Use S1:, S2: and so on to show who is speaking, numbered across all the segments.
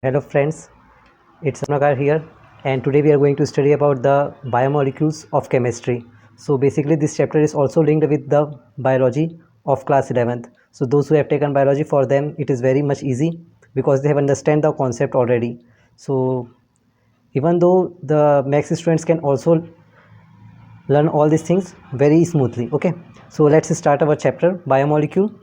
S1: Hello friends, it's Amnagar here, and today we are going to study about the biomolecules of chemistry. So basically this chapter is also linked with the biology of class 11th. So those who have taken biology, for them it is very much easy because they have understand the concept already. So even though the max students can also learn all these things very smoothly. Okay, so let's start our chapter biomolecule.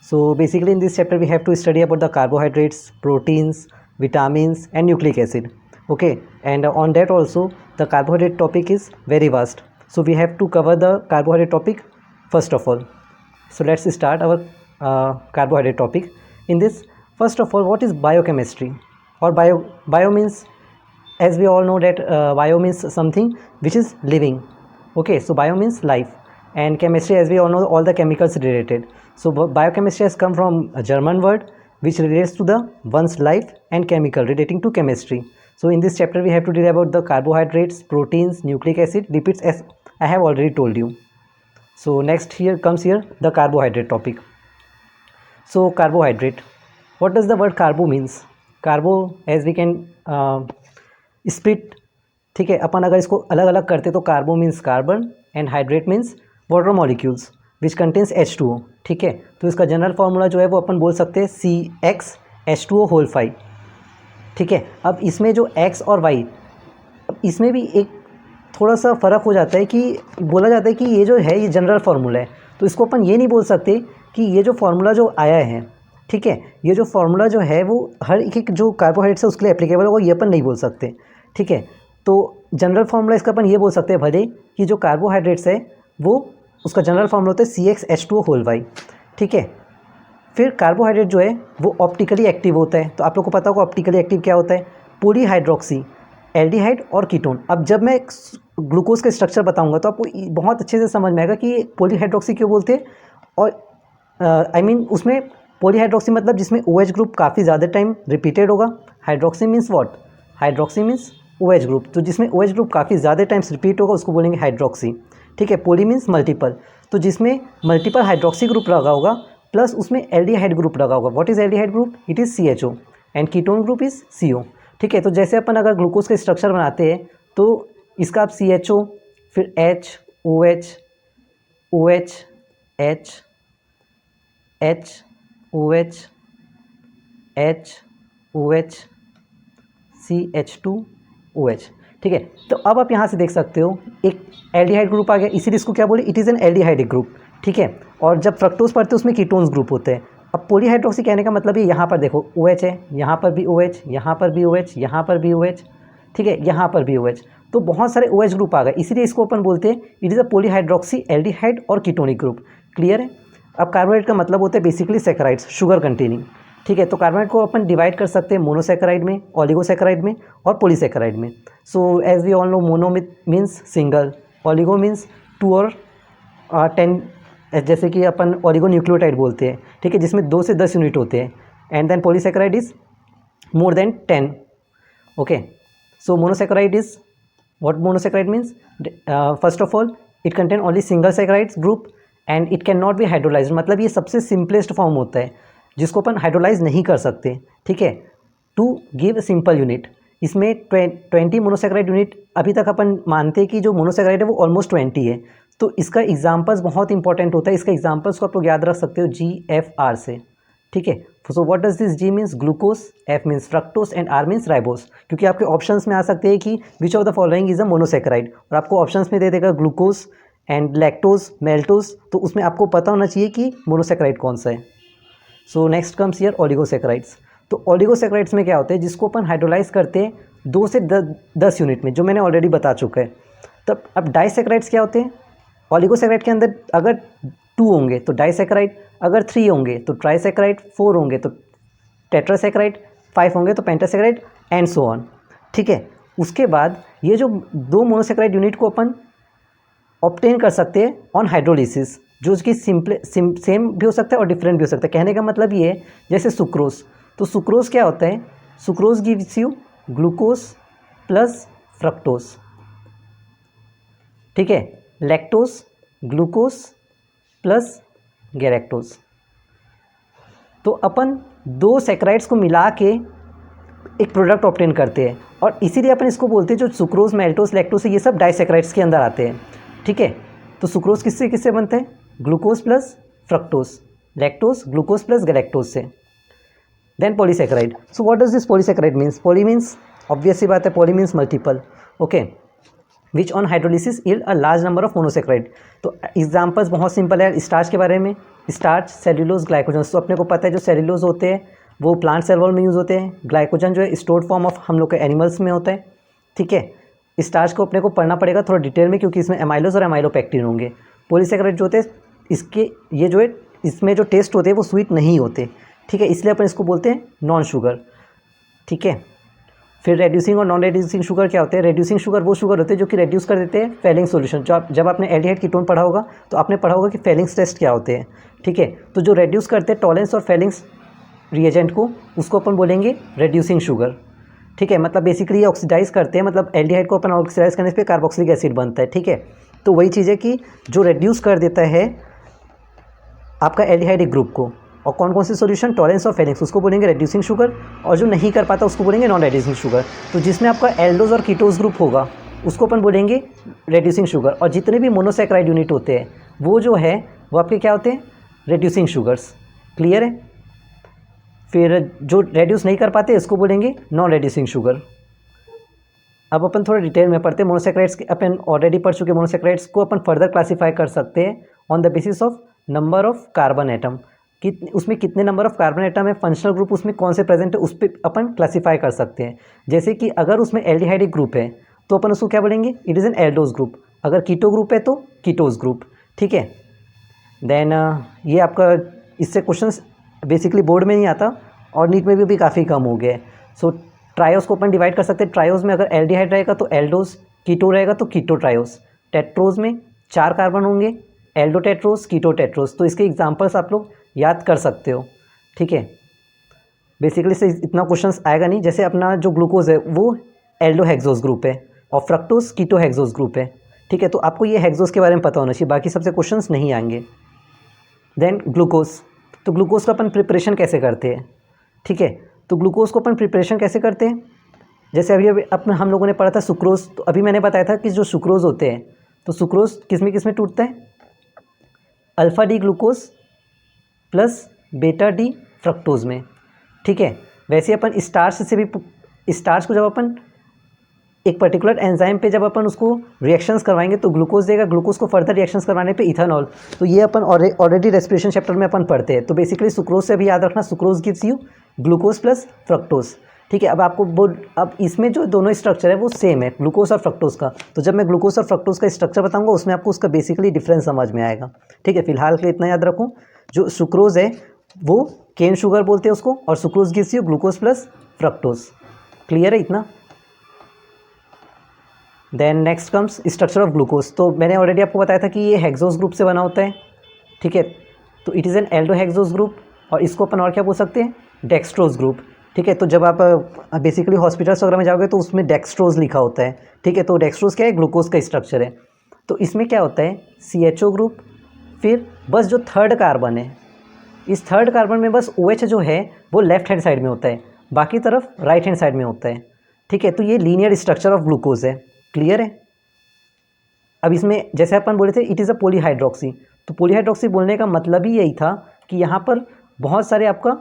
S1: So basically in this chapter we have to study about the carbohydrates, proteins, vitamins and nucleic acid. Okay, and on that also the carbohydrate topic is very vast, so we have to cover the carbohydrate topic first of all. So let's start our carbohydrate topic. In this, first of all, what is biochemistry? Or bio means, as we all know that bio means something which is living. Okay, so bio means life, and chemistry, as we all know, all the chemicals related. So biochemistry has come from a German word which relates to the one's life and chemical relating to chemistry. So in this chapter we have to read about the carbohydrates, proteins, nucleic acid, lipids, as I have already told you. So next here comes here the carbohydrate topic. So carbohydrate, what does the word carbo means? Carbo, as we can split, ठीक है, अपन अगर इसको अलग अलग करते तो carbo means carbon and hydrate means water molecules which contains H2O. ठीक है, तो इसका जनरल फार्मूला जो है वो अपन बोल सकते हैं CxH2O होल 5. ठीक है, अब इसमें जो X और Y, अब इसमें भी एक थोड़ा सा फ़र्क हो जाता है कि बोला जाता है कि ये जो है ये जनरल फार्मूला है, तो इसको अपन ये नहीं बोल सकते कि ये जो फार्मूला जो आया है, ठीक है, ये जो फार्मूला जो है वो हर एक जो कार्बोहाइड्रेट्स है उसके लिए एप्लीकेबल होगा, ये अपन नहीं बोल सकते. ठीक है, तो जनरल फार्मूला इसका अपन ये बोल सकते हैं भले कि जो कार्बोहाइड्रेट्स है वो उसका जनरल फार्मूला होता है CxH2O होल 5. ठीक है, फिर कार्बोहाइड्रेट जो है वो ऑप्टिकली एक्टिव होता है, तो आप लोग को पता होगा ऑप्टिकली एक्टिव क्या होता है, पॉलीहाइड्रोक्सी, एल्डिहाइड और कीटोन. अब जब मैं ग्लूकोज का स्ट्रक्चर बताऊंगा तो आपको बहुत अच्छे से समझ में आएगा कि पॉलीहाइड्रोक्सी क्यों बोलते हैं. और आई मीन उसमें पॉलीहाइड्रोक्सी मतलब जिसमें OH ग्रुप काफ़ी ज़्यादा टाइम रिपीटेड होगा. Hydroxy means what, hydroxy means OH group, तो जिसमें OH ग्रुप काफ़ी ज़्यादा टाइम्स रिपीट होगा उसको बोलेंगे हाइड्रोक्सी. ठीक है, पोली मीन्स मल्टीपल, तो जिसमें मल्टीपल हाइड्रोक्सी ग्रुप लगा होगा प्लस उसमें एल्डिहाइड ग्रुप लगा होगा. What is aldehyde group? It is CHO and ketone group is CO. ठीक है, तो जैसे अपन अगर ग्लूकोज का स्ट्रक्चर बनाते हैं तो इसका आप CHO, फिर H, OH, OH, H, H, OH, H, OH, CH2, OH. ठीक है, तो अब आप यहाँ से देख सकते हो एक एल्डिहाइड ग्रुप आ गया, इसीलिए इसको क्या बोले, it is N aldehydic group. ठीक है, और जब फ्रक्टोज पढ़ते हैं उसमें कीटोन्स ग्रुप होते हैं. अब पॉलीहाइड्रोक्सी कहने का मतलब ये यहाँ पर देखो OH है, यहाँ पर भी OH, यहाँ पर भी OH, यहाँ पर भी OH. ठीक है, यहाँ पर भी OH, तो बहुत सारे OH ग्रुप आ गए, इसीलिए इसको अपन बोलते हैं it is a polyhydroxy aldehyde और कीटोनिक ग्रुप. क्लियर है? अब कार्बोहाइड्रेट का मतलब होता है बेसिकली सैकराइड्स, शुगर कंटेनिंग. ठीक है, तो कार्बोहाइड्रेट को अपन डिवाइड कर सकते हैं मोनोसैकराइड में, ओलिगोसैकराइड में और पॉलीसैकराइड में. So as we all know, mono means single, oligo means 2 और 10, जैसे कि अपन ओलिगो न्यूक्लियोटाइड बोलते हैं. ठीक है, जिसमें 2 से 10 यूनिट होते हैं. And then polysaccharide is more than 10. Okay, so monosaccharide is what monosaccharide means, first of all it contain only single saccharides group and it cannot be hydrolyzed, मतलब ये सबसे सिंपलेस्ट फॉर्म होता है जिसको अपन हाइड्रोलाइज नहीं कर सकते. ठीक है, टू गिव सिंपल यूनिट, इसमें 20 मोनोसेक्राइड यूनिट अभी तक अपन मानते हैं कि जो मोनोसेक्राइड है वो ऑलमोस्ट 20 है. तो इसका एग्जाम्पल्स बहुत इंपॉर्टेंट होता है, इसका एग्जाम्पल्स को आप लोग याद रख सकते हो GFR से. ठीक है, सो what does this? G means glucose, F means fructose and R means ribose. क्योंकि आपके ऑप्शंस में आ सकते हैं कि which of the following is a monosaccharide, और आपको ऑप्शंस में दे देगा ग्लूकोज एंड लैक्टोज, मेल्टोज, तो उसमें आपको पता होना चाहिए कि मोनोसेक्राइड कौन सा है. So next comes here oligosaccharides. तो ओलिगोसेक्राइड्स में क्या होता है, जिसको अपन हाइड्रोलाइज करते हैं 2 से 10 यूनिट में, जो मैंने ऑलरेडी बता चुका है. तब अब डाइसेक्राइड्स क्या होते हैं? ओलिगोसेक्राइड के अंदर अगर 2 होंगे तो डाइसेक्राइड, अगर 3 होंगे तो ट्राइसेक्राइड, 4 होंगे तो टेट्रासेक्राइड, 5 होंगे तो पेंटासेक्राइड एंड सो ऑन. ठीक है, उसके बाद ये जो 2 मोनोसेक्राइड यूनिट को अपन ऑब्टेन कर सकते हैं ऑन हाइड्रोलिसिस, जो उसकी सेम भी हो सकता है और डिफरेंट भी हो सकता है. कहने का मतलब ये है जैसे सुक्रोज, तो सुक्रोज क्या होता है, sucrose gives you glucose plus fructose. ठीक है, लैक्टोज ग्लूकोज प्लस गैलेक्टोज. तो अपन 2 सैकराइड्स को मिला के एक प्रोडक्ट ऑब्टेन करते हैं, और इसीलिए अपन इसको बोलते हैं जो सुक्रोज, मैल्टोज, लैक्टोज ये सब डाइसैकेराइड्स के अंदर आते हैं। ठीक है, तो सुक्रोज किससे किससे बनते हैं? Glucose plus fructose, lactose glucose plus galactose से। Then polysaccharide. So what does this polysaccharide means? Poly means obvious सी बात है, poly means multiple, okay, which on hydrolysis yield a large number of monosaccharide. तो examples बहुत simple है starch के बारे में, स्टार्च, सेल्यूलोज, ग्लाइकोजन। तो अपने को पता है जो सेल्यूलोज होते हैं वो प्लांट सेल वॉल में यूज़ होते हैं, ग्लाइकोजन जो है स्टोर्ड फॉर्म ऑफ हम लोग के एनिमल्स में होता है। ठीक है, स्टार्च को अपने को पढ़ना पड़ेगा थोड़ा डिटेल में, क्योंकि इसमें एमाइलोज और एमाइलोपेक्टिन होंगे। पॉलीसैकेराइड जो होते हैं इसके ये जो है इसमें जो टेस्ट होते हैं वो स्वीट नहीं होते। ठीक है, इसलिए अपन इसको बोलते हैं नॉन शुगर। ठीक है, फिर रेड्यूसिंग और नॉन रेड्यूसिंग शुगर क्या होते हैं? रेड्यूसिंग शुगर वो शुगर होते हैं जो कि रेड्यूस कर देते हैं फेलिंग सॉल्यूशन। जब आपने एल्डिहाइड कीटोन पढ़ा होगा तो आपने पढ़ा होगा कि फेलिंग्स टेस्ट क्या होते हैं। ठीक है, तो जो रेड्यूस करते हैं टॉलेंस और फेलिंग्स रिएजेंट को, उसको अपन बोलेंगे रेड्यूसिंग शुगर। ठीक है, मतलब बेसिकली ये ऑक्सीडाइज करते हैं, मतलब एल्डिहाइड को अपन ऑक्सीडाइज करने पे कार्बोक्सिलिक एसिड बनता है। ठीक है, तो वही चीज़ है कि जो रेड्यूस कर देता है आपका एल्डिहाइड ग्रुप को, और कौन कौन से सॉल्यूशन, टॉलेंस और फेलिंग्स, उसको बोलेंगे रेड्यूसिंग शुगर, और जो नहीं कर पाता उसको बोलेंगे नॉन रेड्यूसिंग शुगर। तो जिसमें आपका एल्डोज और कीटोज ग्रुप होगा उसको अपन बोलेंगे रेड्यूसिंग शुगर, और जितने भी मोनोसैकेराइड यूनिट होते हैं वो जो है वो आपके क्या होते हैं? Reducing sugars. क्लियर है? फिर जो रेड्यूस नहीं कर पाते इसको बोलेंगे नॉन रेड्यूसिंग शुगर। अब अपन थोड़ा डिटेल में पढ़ते हैं। मोनोसैकेराइड्स अपन ऑलरेडी पढ़ चुके। मोनोसैकेराइड्स को अपन फर्दर क्लासीफाई कर सकते हैं on the basis of number of carbon atom, कि उसमें कितने नंबर ऑफ कार्बन एटम है, फंक्शनल ग्रुप उसमें कौन से प्रेजेंट है, उस पर अपन क्लासीफाई कर सकते हैं। जैसे कि अगर उसमें एल्डिहाइड ग्रुप है तो अपन उसको क्या बोलेंगे? It is an aldose group. अगर कीटो ग्रुप है तो कीटोज ग्रुप। ठीक है, देन ये आपका इससे क्वेश्चंस बेसिकली बोर्ड में नहीं आता और नीट में भी काफ़ी कम हो गए। सो ट्रायोस को अपन डिवाइड कर सकते हैं। ट्रायोस में अगर एल्डिहाइड रहेगा तो एल्डोज, कीटो रहेगा तो कीटो ट्रायोस। टेट्रोज में 4 कार्बन होंगे, एल्डो टेट्रोस, कीटो टेट्रोस। तो इसके एग्जांपल्स आप लोग याद कर सकते हो। ठीक है, बेसिकली से इतना क्वेश्चंस आएगा नहीं। जैसे अपना जो ग्लूकोज है वो एल्डो हेक्सोस ग्रुप है और फ्रक्टोज कीटो हेक्सोस ग्रुप है। ठीक है, तो आपको ये हेक्सोस के बारे में पता होना चाहिए, बाकी सबसे क्वेश्चंस नहीं आएंगे। Then glucose. तो ग्लूकोज का अपन प्रिपरेशन कैसे करते हैं? ठीक है, तो ग्लूकोज को अपन प्रिपरेशन कैसे करते हैं? जैसे अभी अपने हम लोगों ने पढ़ा था सुक्रोज। तो अभी मैंने बताया था कि जो सुक्रोज होते हैं तो सुक्रोज किस में टूटता है? अल्फ़ा डी ग्लूकोज प्लस बेटा डी फ्रक्टोज में। ठीक है, वैसे अपन स्टार्च से भी, स्टार्च को जब अपन एक पर्टिकुलर एंजाइम पे जब अपन उसको रिएक्शंस करवाएंगे तो ग्लूकोज देगा, ग्लूकोज को फर्दर रिएक्शंस करवाने पे इथेनॉल। तो ये अपन ऑलरेडी रेस्पिरेशन चैप्टर में अपन पढ़ते हैं। तो बेसिकली सुक्रोज से भी याद रखना, sucrose gives you glucose plus fructose. ठीक है, अब आपको अब इसमें जो दोनों स्ट्रक्चर है वो सेम है, ग्लूकोज और फ्रक्टोज का। तो जब मैं ग्लूकोज और फ्रक्टोज का स्ट्रक्चर बताऊंगा उसमें आपको उसका बेसिकली डिफरेंस समझ में आएगा। ठीक है, फिलहाल के लिए इतना याद रखूँ, जो सुक्रोज है वो केन शुगर बोलते हैं उसको, और sucrose gives you glucose plus fructose. Clear है इतना? Then next comes structure of glucose. तो मैंने ऑलरेडी आपको बताया था कि ये हेक्सोस ग्रुप से बना होता है। ठीक है, तो it is N Aldo hexose group, और इसको अपन और क्या बोल सकते हैं? Dextrose group. ठीक है, तो जब आप बेसिकली हॉस्पिटल्स वगैरह में जाओगे तो उसमें डेक्सट्रोज लिखा होता है। ठीक है, तो डेक्सट्रोज क्या है? ग्लूकोज का स्ट्रक्चर है। तो इसमें क्या होता है? CHO ग्रुप, फिर बस जो थर्ड कार्बन है, इस थर्ड कार्बन में बस OH जो है वो लेफ्ट हैंड साइड में होता है, बाकी तरफ राइट हैंड साइड में होता है। ठीक है, तो ये लीनियर स्ट्रक्चर ऑफ ग्लूकोज है। क्लियर है? अब इसमें जैसे अपन बोले थे इट इज़ अ पॉलीहाइड्रोक्सी। तो पॉलीहाइड्रोक्सी बोलने का मतलब ही यही था कि यहाँ पर बहुत सारे आपका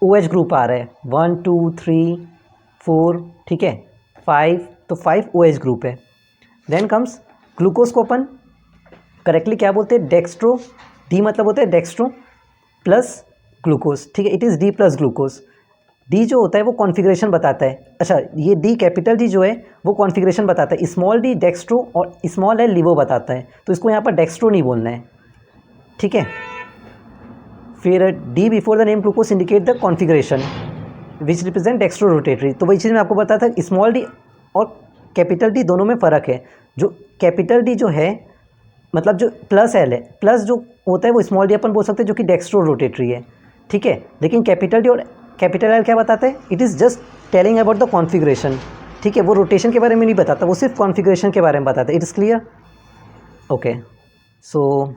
S1: OH ग्रुप आ रहा है, 1 2 3 4, ठीक है, 5, तो 5 OH ग्रुप है। देन कम्स ग्लूकोज को अपन करेक्टली क्या बोलते हैं? डेक्स्ट्रो। डी मतलब होता है डेक्स्ट्रो प्लस ग्लूकोज। ठीक है, it is D plus glucose. D जो होता है वो कॉन्फ़िगरेशन बताता है। अच्छा, ये डी कैपिटल डी जो है वो कॉन्फ़िगरेशन बताता है। स्मॉल डी डेक्स्ट्रो और स्मॉल एल लिवो बताता है, तो इसको यहाँ पर डेक्स्ट्रो नहीं बोलना है। ठीक है, फिर D before the name glucose indicate the configuration which represent dextro rotatory. तो वही चीज़ मैं आपको बताया था, स्मॉल डी और कैपिटल डी दोनों में फ़र्क है। जो कैपिटल डी जो है मतलब जो प्लस एल है, प्लस जो होता है वो स्मॉल डी अपन बोल सकते हैं जो कि डेक्स्ट्रो रोटेटरी है। ठीक है, लेकिन कैपिटल डी और कैपिटल एल क्या बताते हैं? It is just telling about the configuration. ठीक है, वो रोटेशन के बारे में नहीं बताता, वो सिर्फ कॉन्फ़िगरेशन के बारे में बताता है। It is clear? Okay, so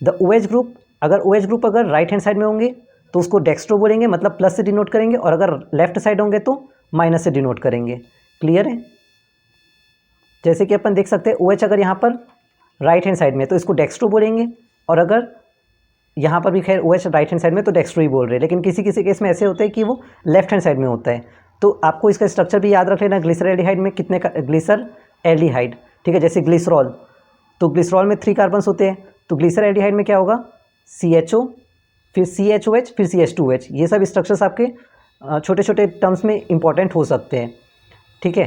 S1: the OH group, अगर OH ग्रुप अगर राइट हैंड साइड में होंगे तो उसको डेक्स्ट्रो बोलेंगे, मतलब प्लस से डिनोट करेंगे, और अगर लेफ्ट साइड होंगे तो माइनस से डिनोट करेंगे। क्लियर है? जैसे कि अपन देख सकते हैं OH अगर यहाँ पर राइट हैंड साइड में तो इसको डेक्स्ट्रो बोलेंगे, और अगर यहाँ पर भी खैर OH राइट हैंड साइड में तो डेक्स्ट्रो ही बोल रहे हैं, लेकिन किसी किसी केस में ऐसे होता है कि वो लेफ्ट हैंड साइड में होता है। तो आपको इसका स्ट्रक्चर भी याद रख लेना, ग्लिसरैल्डिहाइड में कितने ग्लिसरैल्डिहाइड, ठीक है, जैसे ग्लिसरॉल, तो ग्लिसरॉल में 3 कार्बन्स होते हैं, तो ग्लिसरैल्डिहाइड में क्या होगा, CHO, फिर CHOH, फिर CH2OH। ये सब स्ट्रक्चर्स आपके छोटे छोटे टर्म्स में इंपॉर्टेंट हो सकते हैं, ठीक है।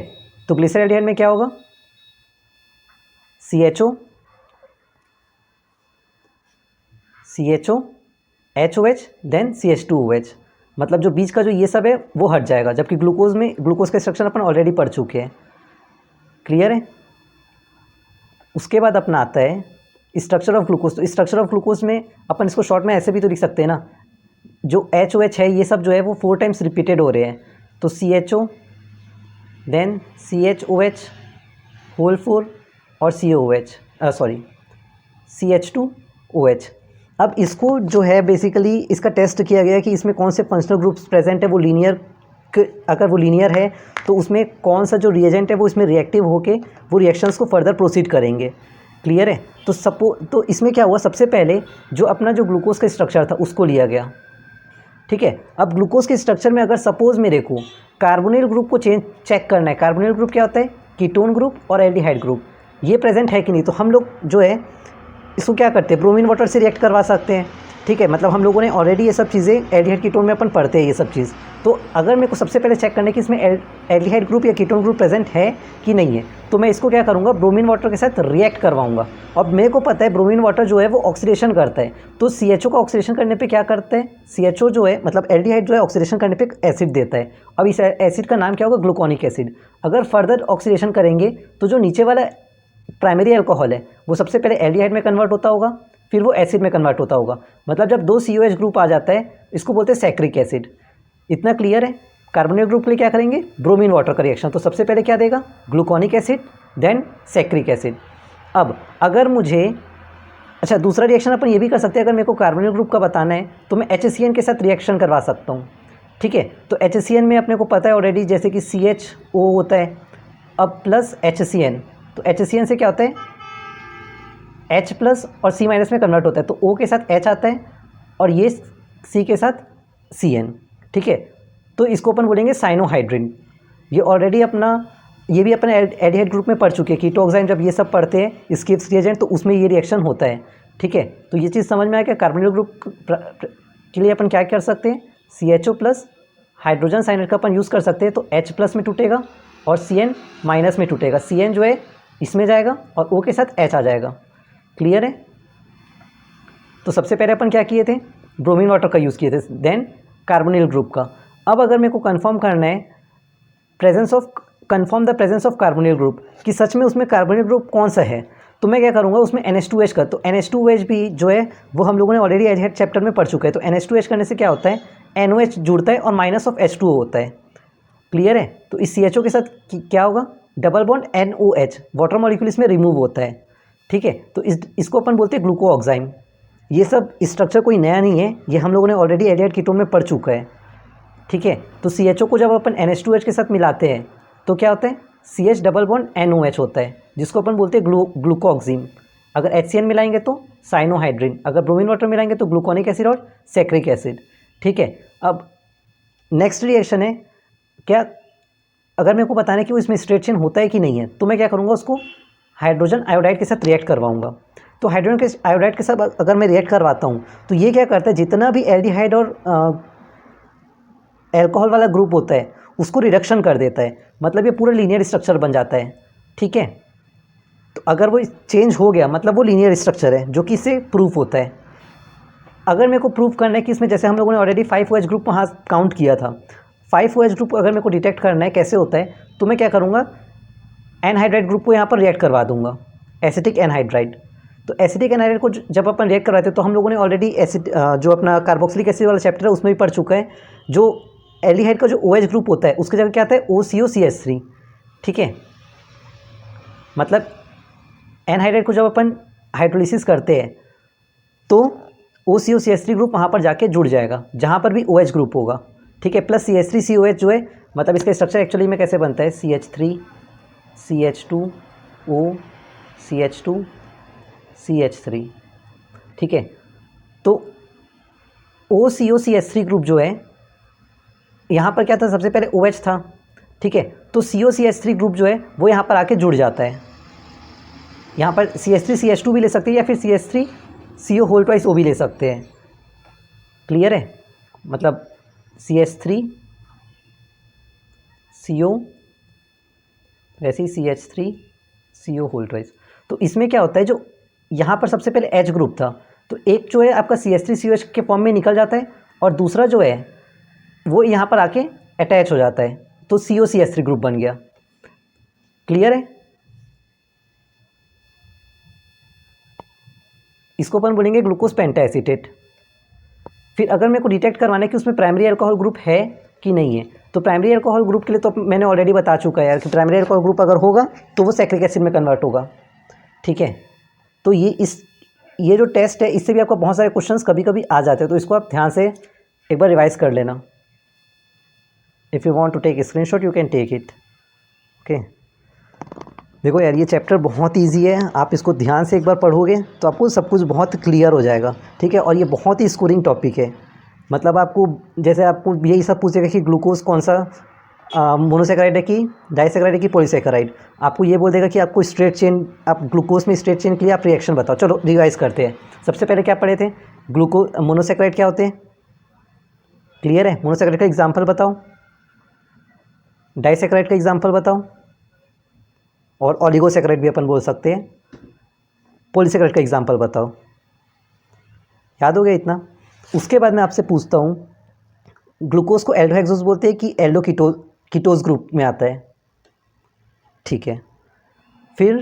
S1: तो ग्लिसरैल्डिहाइड में क्या होगा, CHO, HOH, देन CH2OH, मतलब जो बीच का जो ये सब है वो हट जाएगा, जबकि ग्लूकोज में ग्लूकोज का स्ट्रक्चर अपन ऑलरेडी पढ़ चुके हैं। क्लियर है? उसके बाद अपना आता है स्ट्रक्चर ऑफ ग्लूकोज। तो स्ट्रक्चर ऑफ ग्लूकोज में अपन इसको शॉर्ट में ऐसे भी तो लिख सकते हैं ना, जो HOH है ये सब जो है वो 4 टाइम्स रिपीटेड हो रहे हैं, तो CHO, देन CHOH होल 4 और CH2OH। अब इसको जो है बेसिकली इसका टेस्ट किया गया कि इसमें कौन से फंक्शनल ग्रुप्स प्रेजेंट है, वो लीनियर, अगर वो लीनियर है तो उसमें कौन सा जो रिएजेंट है वो इसमें रिएक्टिव होके वो रिएक्शंस को फर्दर प्रोसीड करेंगे। क्लियर है? तो इसमें क्या हुआ, सबसे पहले जो अपना जो ग्लूकोज का स्ट्रक्चर था उसको लिया गया, ठीक है। अब ग्लूकोज के स्ट्रक्चर में अगर सपोज मेरे को कार्बोनिल ग्रुप को चेक करना है, कार्बोनिल ग्रुप क्या होता है, कीटोन ग्रुप और एल्डिहाइड ग्रुप, ये प्रेजेंट है कि नहीं, तो हम लोग जो है इसको क्या करते हैं, ब्रोमीन वाटर से रिएक्ट करवा सकते हैं, ठीक है। मतलब हम लोगों ने ऑलरेडी ये सब चीज़ें एल्डिहाइड कीटोन में अपन पढ़ते हैं ये सब चीज़। तो अगर मेरे को सबसे पहले चेक करना है कि इसमें एल्डिहाइड ग्रुप या कीटोन ग्रुप प्रेजेंट है कि नहीं है, तो मैं इसको क्या करूँगा, ब्रोमीन वाटर के साथ रिएक्ट करवाऊंगा। अब मेरे को पता है ब्रोमीन वाटर जो है वो ऑक्सीडेशन करता है, तो CHO का ऑक्सीडेशन करने पे क्या करता है, CHO जो है मतलब एल्डिहाइड जो है ऑक्सीडेशन करने पे एसिड देता है। अब इस एसिड का नाम क्या होगा, ग्लूकोनिक एसिड। अगर फर्दर ऑक्सीडेशन करेंगे तो जो नीचे वाला प्राइमरी अल्कोहल है वो सबसे पहले एल्डिहाइड में कन्वर्ट होता होगा, फिर वो एसिड में कन्वर्ट होता होगा। मतलब जब 2 COH ग्रुप आ जाता है इसको बोलते हैं सैक्रिक एसिड। इतना क्लियर है? कार्बोनेट ग्रुप के लिए क्या करेंगे, ब्रोमीन वाटर का रिएक्शन, तो सबसे पहले क्या देगा, gluconic acid, then saccharic acid. अब अगर मुझे अच्छा दूसरा रिएक्शन अपन ये भी कर सकते हैं, अगर मेरे को कार्बोनेट ग्रुप का बताना है तो मैं HCN के साथ रिएक्शन करवा सकता हूँ, ठीक है। तो HCN में अपने को पता है ऑलरेडी, जैसे कि CHO होता है, अब प्लस HCN, तो HCN से क्या होता है, H प्लस और C माइनस में कन्वर्ट होता है, तो O के साथ H आता है और ये C के साथ CN, ठीक है। तो इसको अपन बोलेंगे साइनोहाइड्रिन। ये ऑलरेडी अपना ये भी अपने एल्डिहाइड ग्रुप में पढ़ चुके हैं, कीटोक्साइन जब ये सब पढ़ते हैं स्किप्स रिएजेंट तो उसमें ये रिएक्शन होता है, ठीक है। तो ये चीज़ समझ में आया कि कार्बोनिल ग्रुप के लिए अपन क्या कर सकते हैं, CHO प्लस हाइड्रोजन साइनाइड का अपन यूज़ कर सकते हैं, तो H प्लस में टूटेगा और CN माइनस में टूटेगा, CN जो है इसमें जाएगा और O के साथ H आ जाएगा। क्लियर है? तो सबसे पहले अपन क्या किए थे, ब्रोमीन वाटर का यूज़ किए थे, देन कार्बोनिल ग्रुप का। अब अगर मेरे को कंफर्म करना है confirm the presence of carbonyl group, कि सच में उसमें कार्बोनिल ग्रुप कौन सा है, तो मैं क्या करूँगा, उसमें NH2H का, तो NH2OH भी जो है वो हम लोगों ने ऑलरेडी एल्डिहाइड चैप्टर में पढ़ चुके हैं। तो NH2H करने से क्या होता है, NOH जुड़ता है और माइनस ऑफ H2O होता है। क्लियर है? तो इस CHO के साथ क्या होगा, double bond NOH, water molecule इसमें रिमूव होता है, ठीक है। तो इसको अपन बोलते हैं ग्लूकोऑक्साइम। ये सब स्ट्रक्चर कोई नया नहीं है, ये हम लोगों ने ऑलरेडी एल्डिहाइड कीटोन में पढ़ चुका है, ठीक है। तो CHO को जब अपन NH2H के साथ मिलाते हैं तो क्या होता है, CH डबल बॉन्ड NOH होता है, जिसको अपन बोलते हैं ग्लूकोऑक्सिम। अगर HCN मिलाएंगे तो साइनोहाइड्रिन, अगर ब्रोमीन वाटर मिलाएंगे तो ग्लूकोनिक एसिड और सैक्रिक एसिड, ठीक है। अब नेक्स्ट रिएक्शन है क्या, अगर मेरे को बताना है कि वो इसमें स्ट्रेट चेन होता है कि नहीं है, तो मैं क्या करूँगा, उसको हाइड्रोजन आयोडाइड के साथ रिएक्ट करवाऊंगा। तो हाइड्रोजन के आयोडाइड के साथ अगर मैं रिएक्ट करवाता हूँ तो ये क्या करता है, जितना भी एल्डिहाइड और एल्कोहल वाला ग्रुप होता है उसको रिडक्शन कर देता है, मतलब ये पूरा लीनियर स्ट्रक्चर बन जाता है, ठीक है। तो अगर वो चेंज हो गया मतलब वो लीनियर स्ट्रक्चर है, जो कि इससे प्रूफ होता है। अगर मेरे को प्रूफ करना है कि इसमें, जैसे हम लोगों ने ऑलरेडी 5OH ग्रुप वहाँ काउंट किया था, 5OH ग्रुप अगर मेरे को डिटेक्ट करना है कैसे होता है, तो मैं क्या करूँगा, एनहाइड्राइड ग्रुप को यहाँ पर रिएक्ट करवा दूंगा, एसिटिक एनहाइड्राइड। तो एसिटिक एनहाइड्राइड को जब अपन रिएक्ट करवाते हैं तो हम लोगों ने ऑलरेडी एसिड जो अपना कार्बोक्सिलिक एसिड वाला चैप्टर है उसमें भी पढ़ चुका है, जो एल्डिहाइड का जो OH ग्रुप होता है उसकी जगह क्या आता है, OCOCH3, ठीक है। मतलब एनहाइड्राइड को जब अपन हाइड्रोलिसिस करते हैं तो OCOCH3 ग्रुप वहाँ पर जाके जुड़ जाएगा जहाँ पर भी OH ग्रुप होगा, ठीक है, प्लस CH3COH जो है, मतलब इसका स्ट्रक्चर एक्चुअली में कैसे बनता है, CH3 CH2O CH2 CH3। ठीक है, तो OCOCH3 ग्रुप जो है, यहाँ पर क्या था, सबसे पहले OH था। ठीक है, तो COCH3 ग्रुप जो है वो यहाँ पर आके जुड़ जाता है। यहाँ पर CH3CH2 भी ले सकते हैं या फिर CH3CO होल ट्वाइस O भी ले सकते हैं। क्लियर है, मतलब CH3CO वैसे ही CH3CO होल ट्वाइस। तो इसमें क्या होता है, जो यहाँ पर सबसे पहले H ग्रुप था, तो एक जो है आपका CH3COH के फॉर्म में निकल जाता है और दूसरा जो है वो यहाँ पर आके अटैच हो जाता है, तो COCH3 ग्रुप बन गया। क्लियर है, इसको अपन बोलेंगे ग्लूकोज पेंटाएसीटेट। फिर अगर मेरे को डिटेक्ट करवाना है कि उसमें प्राइमरी अल्कोहल ग्रुप है कि नहीं है, तो प्राइमरी अल्कोहल ग्रुप के लिए तो मैंने ऑलरेडी बता चुका है यार कि प्राइमरी अल्कोहल ग्रुप अगर होगा तो वो सैक्रिक एसिड में कन्वर्ट होगा। ठीक है, तो ये जो टेस्ट है इससे भी आपको बहुत सारे क्वेश्चंस कभी कभी आ जाते हैं, तो इसको आप ध्यान से एक बार रिवाइज कर लेना। If you want to take screenshot you can take it. Okay, देखो यार ये चैप्टर बहुत इजी है, आप इसको ध्यान से एक बार पढ़ोगे तो आपको सब कुछ बहुत क्लियर हो जाएगा। ठीक है, और ये बहुत ही स्कोरिंग टॉपिक है। मतलब आपको जैसे आपको यही सब पूछेगा कि ग्लूकोज कौन सा मोनोसेकेराइड है कि डाइसेकेराइड है कि पॉलीसेकेराइड, आपको ये बोल देगा कि आपको स्ट्रेट चेन, आप ग्लूकोज में स्ट्रेट चेन के लिए आप रिएक्शन बताओ। चलो रिवाइज करते हैं। सबसे पहले क्या पढ़े थे, मोनोसेकेराइड क्या होते हैं, क्लियर है। मोनोसेकेराइड का एग्जाम्पल बताओ, डाइसेकेराइड का एग्जाम्पल बताओ, और ऑलिगोसेकेराइड भी अपन बोल सकते हैं। पॉलीसेकेराइड का एग्जाम्पल बताओ। याद हो गया इतना। उसके बाद मैं आपसे पूछता हूँ, ग्लूकोज को एल्डोहेक्सोज बोलते हैं कि एल्डो कीटोज ग्रुप में आता है। ठीक है, फिर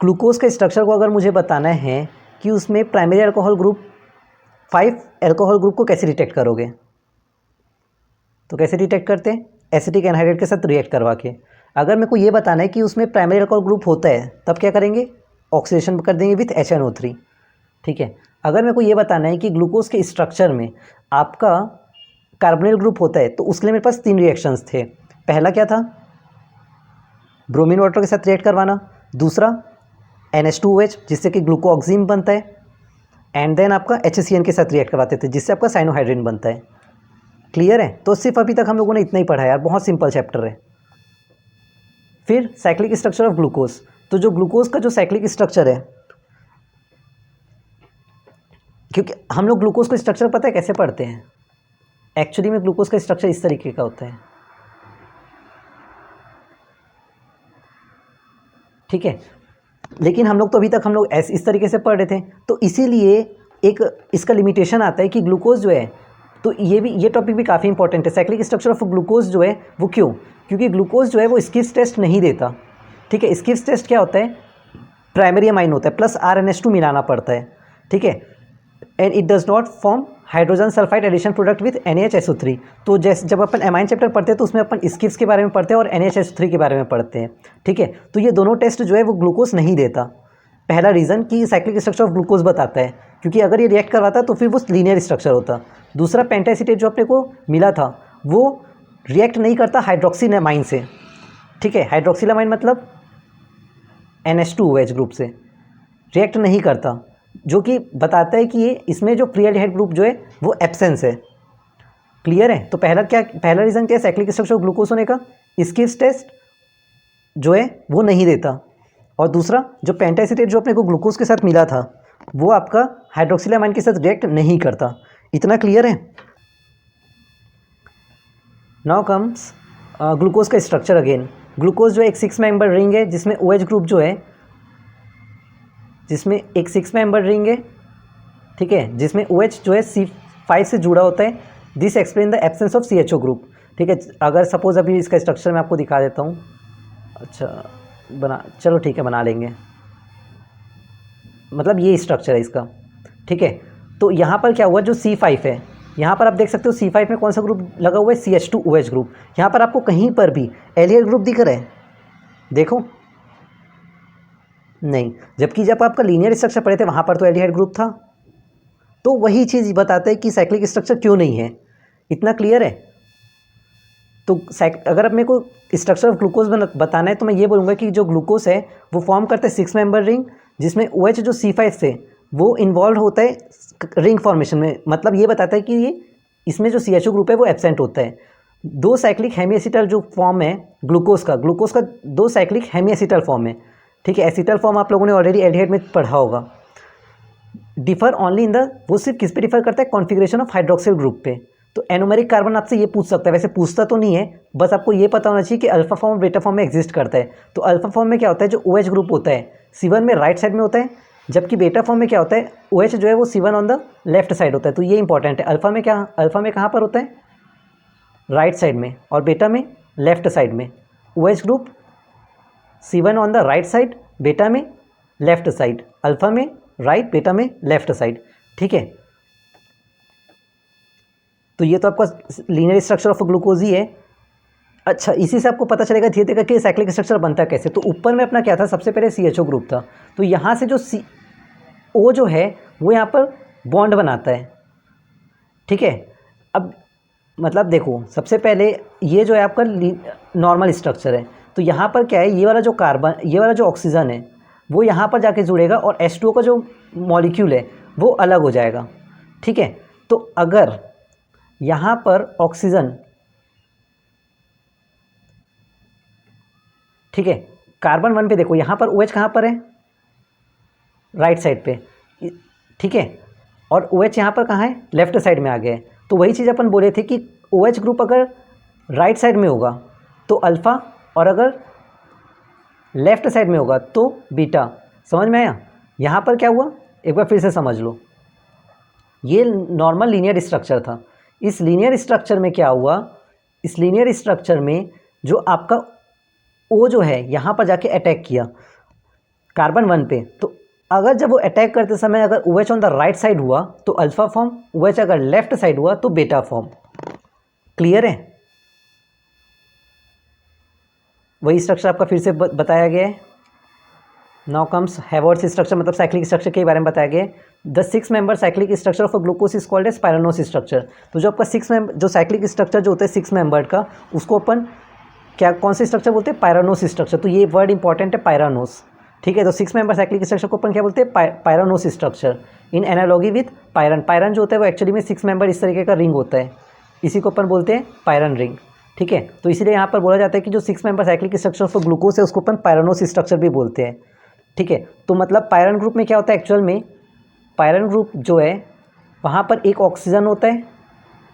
S1: ग्लूकोज के स्ट्रक्चर को अगर मुझे बताना है कि उसमें primary alcohol group 5 alcohol group को कैसे डिटेक्ट करोगे, तो कैसे डिटेक्ट करते हैं, एसिटिक एनहाइड्रेट के साथ रिएक्ट करवा के। अगर मेरे को ये बताना है कि उसमें प्राइमरी अल्कोहल ग्रुप होता है तब क्या करेंगे, ऑक्सीडेशन कर देंगे विथ HNO3। ठीक है, अगर मेरे को ये बताना है कि ग्लूकोज के स्ट्रक्चर में आपका कार्बोनिल ग्रुप होता है तो उसके लिए मेरे पास 3 रिएक्शंस थे। पहला क्या था, ब्रोमीन वाटर के साथ रिएक्ट करवाना, दूसरा NH2OH जिससे कि ग्लूकोऑक्सीन बनता है, एंड देन आपका HCN के साथ रिएक्ट करवाते थे जिससे आपका साइनोहाइड्रिन बनता है। क्लियर है, तो सिर्फ अभी तक हम लोगों ने इतना ही पढ़ा है यार, बहुत सिंपल चैप्टर है। फिर साइक्लिक स्ट्रक्चर ऑफ ग्लूकोज, तो जो ग्लूकोज का जो साइक्लिक स्ट्रक्चर है, क्योंकि हम लोग ग्लूकोज का स्ट्रक्चर पता है कैसे पढ़ते हैं, एक्चुअली में ग्लूकोज का स्ट्रक्चर इस तरीके का होता है। ठीक है, लेकिन हम लोग तो अभी तक हम लोग इस तरीके से पढ़ रहे थे, तो इसीलिए एक इसका लिमिटेशन आता है कि ग्लूकोज जो है, तो ये टॉपिक भी काफ़ी इंपॉर्टेंट है। साइक्लिक स्ट्रक्चर ऑफ ग्लूकोज जो है वो क्यों, क्योंकि ग्लूकोज जो है वो स्किप्स टेस्ट नहीं देता। ठीक है, स्किप्स टेस्ट क्या होता है, प्राइमरी अमाइन होता है प्लस RNH2 मिलाना पड़ता है। ठीक है, and it does not form hydrogen sulphide addition product with NaHSO3। तो जैसे जब अपन एमाइन चैप्टर पढ़ते हैं तो उसमें अपन स्किप्स के बारे में पढ़ते हैं और NaHSO3 के बारे में पढ़ते हैं। ठीक है, तो ये दोनों टेस्ट जो है वो ग्लूकोज नहीं देता। पहला रीज़न कि साइक्लिक स्ट्रक्चर ऑफ ग्लूकोज बताता है, क्योंकि अगर ये रिएक्ट करवाता तो फिर वो लीनियर स्ट्रक्चर होता। दूसरा पेंटाएसीटेट जो अपने को मिला था वो रिएक्ट नहीं करता हाइड्रोक्सिलामाइन से। ठीक है, हाइड्रोक्सिलामाइन मतलब NH2OH ग्रुप से रिएक्ट नहीं करता, जो कि बताता है कि ये इसमें जो फ्री एल्डिहाइड ग्रुप जो है वो एब्सेंस है। क्लियर है, तो पहला रीज़न क्या है साइक्लिक स्ट्रक्चर ऑफ ग्लूकोज होने का, स्किप्स टेस्ट जो है वो नहीं देता, और दूसरा जो पेंटाएसीटेट जो अपने को ग्लूकोज के साथ मिला था वो आपका हाइड्रोक्सिलामाइन के साथ रिएक्ट नहीं करता। इतना क्लियर है। नाउ कम्स ग्लूकोज का स्ट्रक्चर अगेन। ग्लूकोज जो है एक 6 मेंबर रिंग है जिसमें OH ग्रुप जो है, जिसमें एक 6 मेंबर रिंग है। ठीक है, जिसमें OH जो है C5 से जुड़ा होता है। This explain the absence of CHO group. ठीक है, अगर सपोज अभी इसका स्ट्रक्चर मैं आपको दिखा देता हूँ। अच्छा चलो ठीक है, बना लेंगे। मतलब ये स्ट्रक्चर है इसका। ठीक है, तो यहाँ पर क्या हुआ, जो C5 है, यहाँ पर आप देख सकते हो C5 में कौन सा ग्रुप लगा हुआ है, CH2OH ग्रुप। यहाँ पर आपको कहीं पर भी एल्डिहाइड ग्रुप दिख रहा है, देखो नहीं, जबकि जब आपका लीनियर स्ट्रक्चर पढ़े थे वहाँ पर तो एल्डिहाइड ग्रुप था। तो वही चीज़ बताता है कि साइक्लिक स्ट्रक्चर क्यों नहीं है। इतना क्लियर है। तो अगर अब मेरे को स्ट्रक्चर ऑफ ग्लूकोज बताना है तो मैं ये बोलूँगा कि जो ग्लूकोज है वो फॉर्म करता है 6 मेंबर रिंग, जिसमें OH जो C5 से वो इन्वॉल्व होता है रिंग फॉर्मेशन में। मतलब ये बताता है कि ये इसमें जो CHO ग्रुप है वो एब्सेंट होता है। 2 साइक्लिक हेमी एसिटल जो फॉर्म है ग्लूकोज का 2 साइक्लिक हेमी एसिटल फॉर्म है, ठीक है। एसिटल फॉर्म आप लोगों ने ऑलरेडी एल्डिहाइड में पढ़ा होगा। डिफर ओनली इन द, वो सिर्फ किस पे डिफर करता है, कॉन्फिगरेशन ऑफ हाइड्रोक्सिल ग्रुप पे। तो एनोमेरिक कार्बन आपसे ये पूछ सकता है, वैसे पूछता तो नहीं है, बस आपको ये पता होना चाहिए कि अल्फा फॉर्म और बीटा फॉर्म में एग्जिस्ट करता है। तो अल्फा फॉर्म में क्या होता है, जो OH ग्रुप होता है C1 में राइट साइड में होता है, जबकि बेटा फॉर्म में क्या होता है, OH जो है वो C1 on the left side होता है। तो ये इंपॉर्टेंट है। अल्फा में कहाँ पर होता है, राइट साइड में, और बेटा में लेफ्ट साइड में। OH group C1 on the right side, बेटा में लेफ्ट साइड, अल्फा में राइट, बेटा में लेफ्ट साइड, ठीक है। तो ये तो आपका लीनियर स्ट्रक्चर ऑफ ग्लूकोज ही है। अच्छा, इसी से आपको पता चलेगा धीरे धीरे कि साइक्लिक स्ट्रक्चर बनता कैसे। तो ऊपर में अपना क्या था, सबसे पहले CHO ग्रुप था, तो यहाँ से जो O जो है वो यहाँ पर बॉन्ड बनाता है, ठीक है। अब मतलब देखो, सबसे पहले ये जो है आपका नॉर्मल स्ट्रक्चर है, तो यहाँ पर क्या है, ये वाला जो कार्बन, ये वाला जो ऑक्सीजन है वो यहाँ पर जाके जुड़ेगा और H2O का जो मॉलिक्यूल है वो अलग हो जाएगा, ठीक है। तो अगर यहाँ पर ऑक्सीजन, ठीक है, कार्बन 1 पे देखो, यहाँ पर OH कहाँ पर है, राइट साइड पे, ठीक है, और OH यहाँ पर कहाँ है, लेफ्ट साइड में आ गया है। तो वही चीज़ अपन बोले थे कि OH ग्रुप अगर राइट साइड में होगा तो अल्फ़ा, और अगर लेफ्ट साइड में होगा तो बीटा। समझ में आया? यहाँ पर क्या हुआ, एक बार फिर से समझ लो। ये नॉर्मल लीनियर स्ट्रक्चर था। इस लीनियर स्ट्रक्चर में क्या हुआ, इस लीनियर स्ट्रक्चर में जो आपका O जो है यहाँ पर जाके अटैक किया कार्बन 1 पे, तो अगर जब वो अटैक करते समय अगर OH on the right side हुआ तो अल्फा फॉर्म, OH अगर लेफ्ट साइड हुआ तो बेटा फॉर्म। क्लियर है? वही स्ट्रक्चर आपका फिर से बताया गया है। नाउ कम्स हैवर्ट्स स्ट्रक्चर, मतलब साइक्लिक स्ट्रक्चर के बारे में बताया गया है। The 6 member cyclic structure of a glucose is called as pyranose structure. तो जो आपका 6 मेंबर जो साइक्लिक स्ट्रक्चर जो होता है 6 मेंबर का, उसको अपन क्या, कौन से स्ट्रक्चर बोलते हैं, पायरानोस स्ट्रक्चर। तो ये वर्ड इंपॉर्टेंट है, पायरानोस, ठीक है। तो 6 मेंबर साइक्लिक स्ट्रक्चर को अपन क्या बोलते हैं, pyranose structure, in analogy with pyran. Pyran जो होता है वो एक्चुअली में 6 मेंबर इस तरीके का रिंग होता है, इसी को अपन बोलते हैं पायरन रिंग, ठीक है। तो इसीलिए यहाँ पर बोला जाता है कि जो 6 member cyclic structure of glucose है उसको अपन पायरानोस स्ट्रक्चर भी बोलते हैं, ठीक है। तो मतलब पायरन ग्रुप में क्या होता है, एक्चुअल में पायरन ग्रुप जो है वहाँ पर एक ऑक्सीजन होता है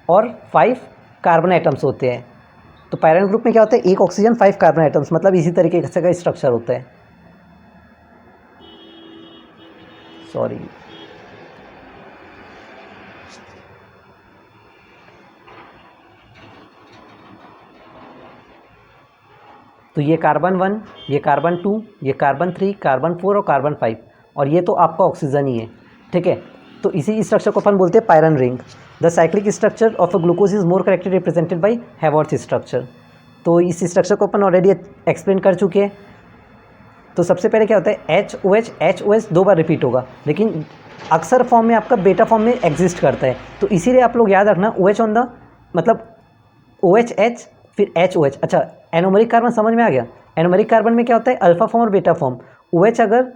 S1: और 5 कार्बन एटम्स होते हैं। तो पायरन ग्रुप में क्या होता है, एक ऑक्सीजन 5 कार्बन एटम्स, मतलब इसी तरीके से का स्ट्रक्चर होता है। सॉरी, तो ये कार्बन 1, ये कार्बन 2, ये कार्बन 3, कार्बन 4 और कार्बन 5, और ये तो आपका ऑक्सीजन ही है, ठीक है। तो इसी स्ट्रक्चर को अपन बोलते हैं पायरन ring. The cyclic structure of a glucose is more correctly represented by Havertz structure. तो इस स्ट्रक्चर को अपन ऑलरेडी एक्सप्लेन कर चुके हैं। तो सबसे पहले क्या होता है, HOH 2 बार रिपीट होगा, लेकिन अक्सर फॉर्म में आपका बेटा फॉर्म में एग्जिस्ट करता है। तो इसीलिए आप लोग याद रखना, OH ऑन द, मतलब OH फिर HOH। अच्छा, एनोमेरिक कार्बन समझ में आ गया। एनोमेरिक कार्बन में क्या होता है, अल्फा फॉर्म और बेटा फॉर्म। OH अगर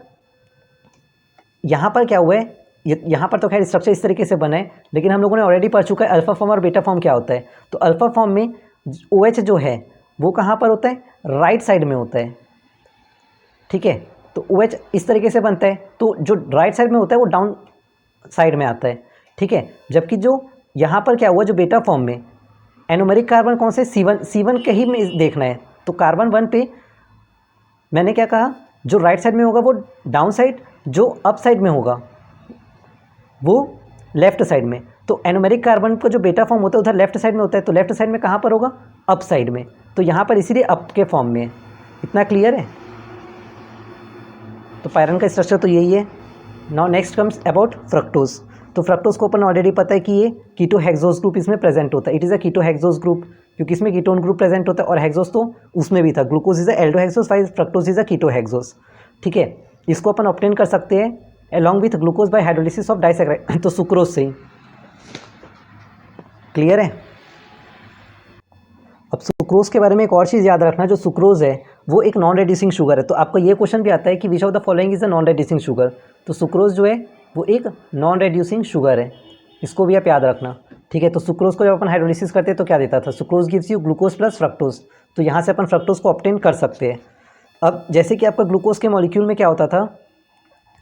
S1: यहाँ पर क्या हुआ है, यहाँ पर तो खैर स्ट्रक्चर इस तरीके से बना है, लेकिन हम लोगों ने ऑलरेडी पढ़ चुका है अल्फा फॉर्म और बेटा फॉर्म क्या होता है। तो अल्फा फॉर्म में OH जो है वो कहाँ पर होता है, राइट साइड में होता है, ठीक है। तो OH इस तरीके से बनता है, तो जो राइट साइड में होता है वो डाउन साइड में आता है, ठीक है। जबकि जो यहाँ पर क्या हुआ, जो बेटा फॉर्म में एनोमेरिक कार्बन कौन से, C1 के ही में देखना है। तो कार्बन 1 पे मैंने क्या कहा, जो राइट साइड में होगा वो डाउन साइड, जो अप साइड में होगा वो लेफ्ट साइड में। तो एनोमेरिक कार्बन का जो बेटा फॉर्म होता है उधर लेफ्ट साइड में होता है, तो लेफ्ट साइड में कहाँ पर होगा, अप साइड में। तो यहाँ पर इसीलिए अप के फॉर्म में है। इतना क्लियर है? तो पायरन का स्ट्रक्चर तो यही है। Now next comes about fructose. तो फ्रक्टोज को अपन ऑलरेडी पता है कि ये कीटो हेक्सोज ग्रुप इसमें प्रेजेंट होता है। It is a keto hexose group, क्योंकि इसमें कीटोन ग्रुप प्रेजेंट होता है, और हेक्सोज तो उसमें भी था। Glucose is a aldohexose, while fructose is a keto hexose, ठीक है। इसको अपन ऑब्टेन कर सकते हैं along with glucose by hydrolysis of disaccharide, तो सुक्रोज से ही। क्लियर है? अब सुक्रोज के बारे में एक और चीज़ याद रखना, जो सुक्रोज है वो एक नॉन रेड्यूसिंग शुगर है। तो आपका ये क्वेश्चन भी आता है कि which of the following is a non reducing sugar. तो सुक्रोज जो है वो एक नॉन रेड्यूसिंग शुगर है, इसको भी आप याद रखना। ठीक है, तो सुक्रोज को जब अपन हाइड्रोलिसिस करते हैं तो क्या देता था, sucrose gives you glucose plus fructose. तो यहाँ से अपन फ्रक्टोज को ऑब्टेन कर सकते हैं। अब जैसे कि आपका ग्लूकोज के मॉलिक्यूल में क्या होता था,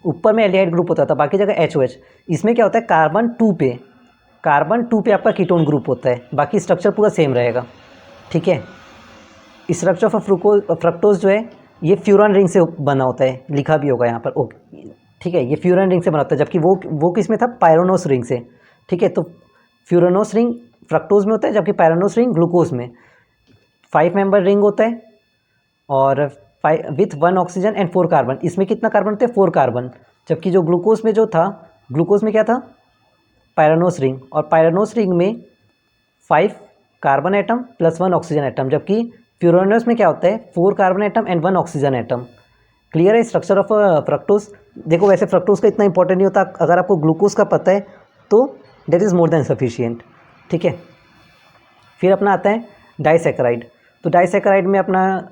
S1: ऊपर में एल्डिहाइड ग्रुप होता था, बाकी जगह HOH। इसमें क्या होता है, कार्बन 2 पे आपका कीटोन ग्रुप होता है, बाकी स्ट्रक्चर पूरा सेम रहेगा। ठीक है, स्ट्रक्चर ऑफ फ्रक्टोज जो है ये फ्यूरान रिंग से बना होता है, लिखा भी होगा यहाँ पर। ओके, ठीक है, ये फ्यूरान रिंग से बना होता है, जबकि वो किस में था, पायरोनोस रिंग से। ठीक है, तो फ्यूरानोस रिंग फ्रक्टोज में होता है, जबकि पायरोनोस रिंग ग्लूकोज में। 5 मेंबर रिंग होता है और विथ 1 ऑक्सीजन एंड 4 कार्बन। इसमें कितना कार्बन होते हैं, 4 कार्बन। जबकि जो ग्लूकोज में ग्लूकोज में क्या था, पायरोनोस रिंग, और पायरोनोस रिंग में 5 carbon atom plus 1 oxygen atom. जबकि फ्यूरानोस में क्या होता है, 4 carbon atom and 1 oxygen atom. Clear है स्ट्रक्चर ऑफ फ्रक्टोज। देखो वैसे फ्रक्टोज का इतना इंपॉर्टेंट नहीं होता, अगर आपको ग्लूकोज का पता है तो that is more than sufficient. ठीक है, फिर अपना आता है डाइसैकेराइड। तो डाइसैकेराइड में अपना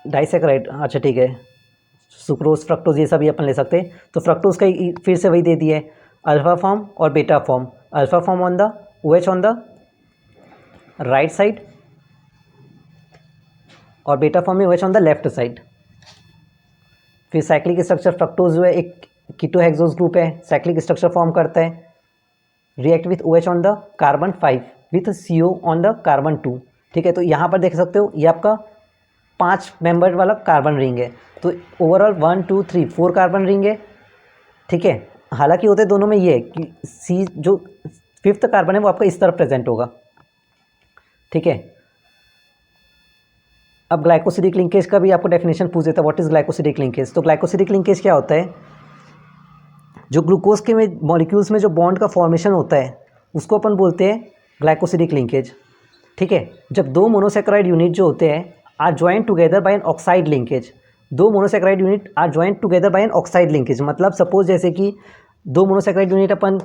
S1: डाइसैकेराइड, अच्छा ठीक है, सुक्रोज फ्रक्टोज ये सभी अपन ले सकते हैं। तो फ्रक्टोज का फिर से वही दे दिया है, अल्फा फॉर्म और beta form. Alpha form on the OH on the right side और बीटा फॉर्म में OH on the left side. फिर साइक्लिक स्ट्रक्चर, फ्रक्टोज जो है एक कीटोहेक्सोज ग्रुप है, साइक्लिक स्ट्रक्चर फॉर्म करता है, react with OH on the carbon 5 with CO on the carbon 2। ठीक है, तो यहाँ पर देख सकते हो ये आपका 5 मेंबर वाला कार्बन रिंग है। तो ओवरऑल 1 2 3 4 कार्बन रिंग है। ठीक है, हालांकि होते दोनों में ये है कि C जो 5th कार्बन है वो आपका इस तरफ प्रेजेंट होगा। ठीक है, अब ग्लाइकोसिडिक लिंकेज का भी आपको डेफिनेशन पूछ देता है, व्हाट इज ग्लाइकोसिडिक लिंकेज। तो ग्लाइकोसिडिक लिंकेज क्या होता है, जो ग्लूकोज के में मॉलिक्यूल्स में जो बॉन्ड का फॉर्मेशन होता है उसको अपन बोलते हैं ग्लाइकोसिडिक लिंकेज। ठीक है, जब 2 मोनोसैकेराइड यूनिट जो होते हैं are joint together by an oxide linkage. 2 monosaccharide unit are joint together by an oxide linkage, मतलब सपोज जैसे कि 2 मोनोसैकेराइड यूनिट अपन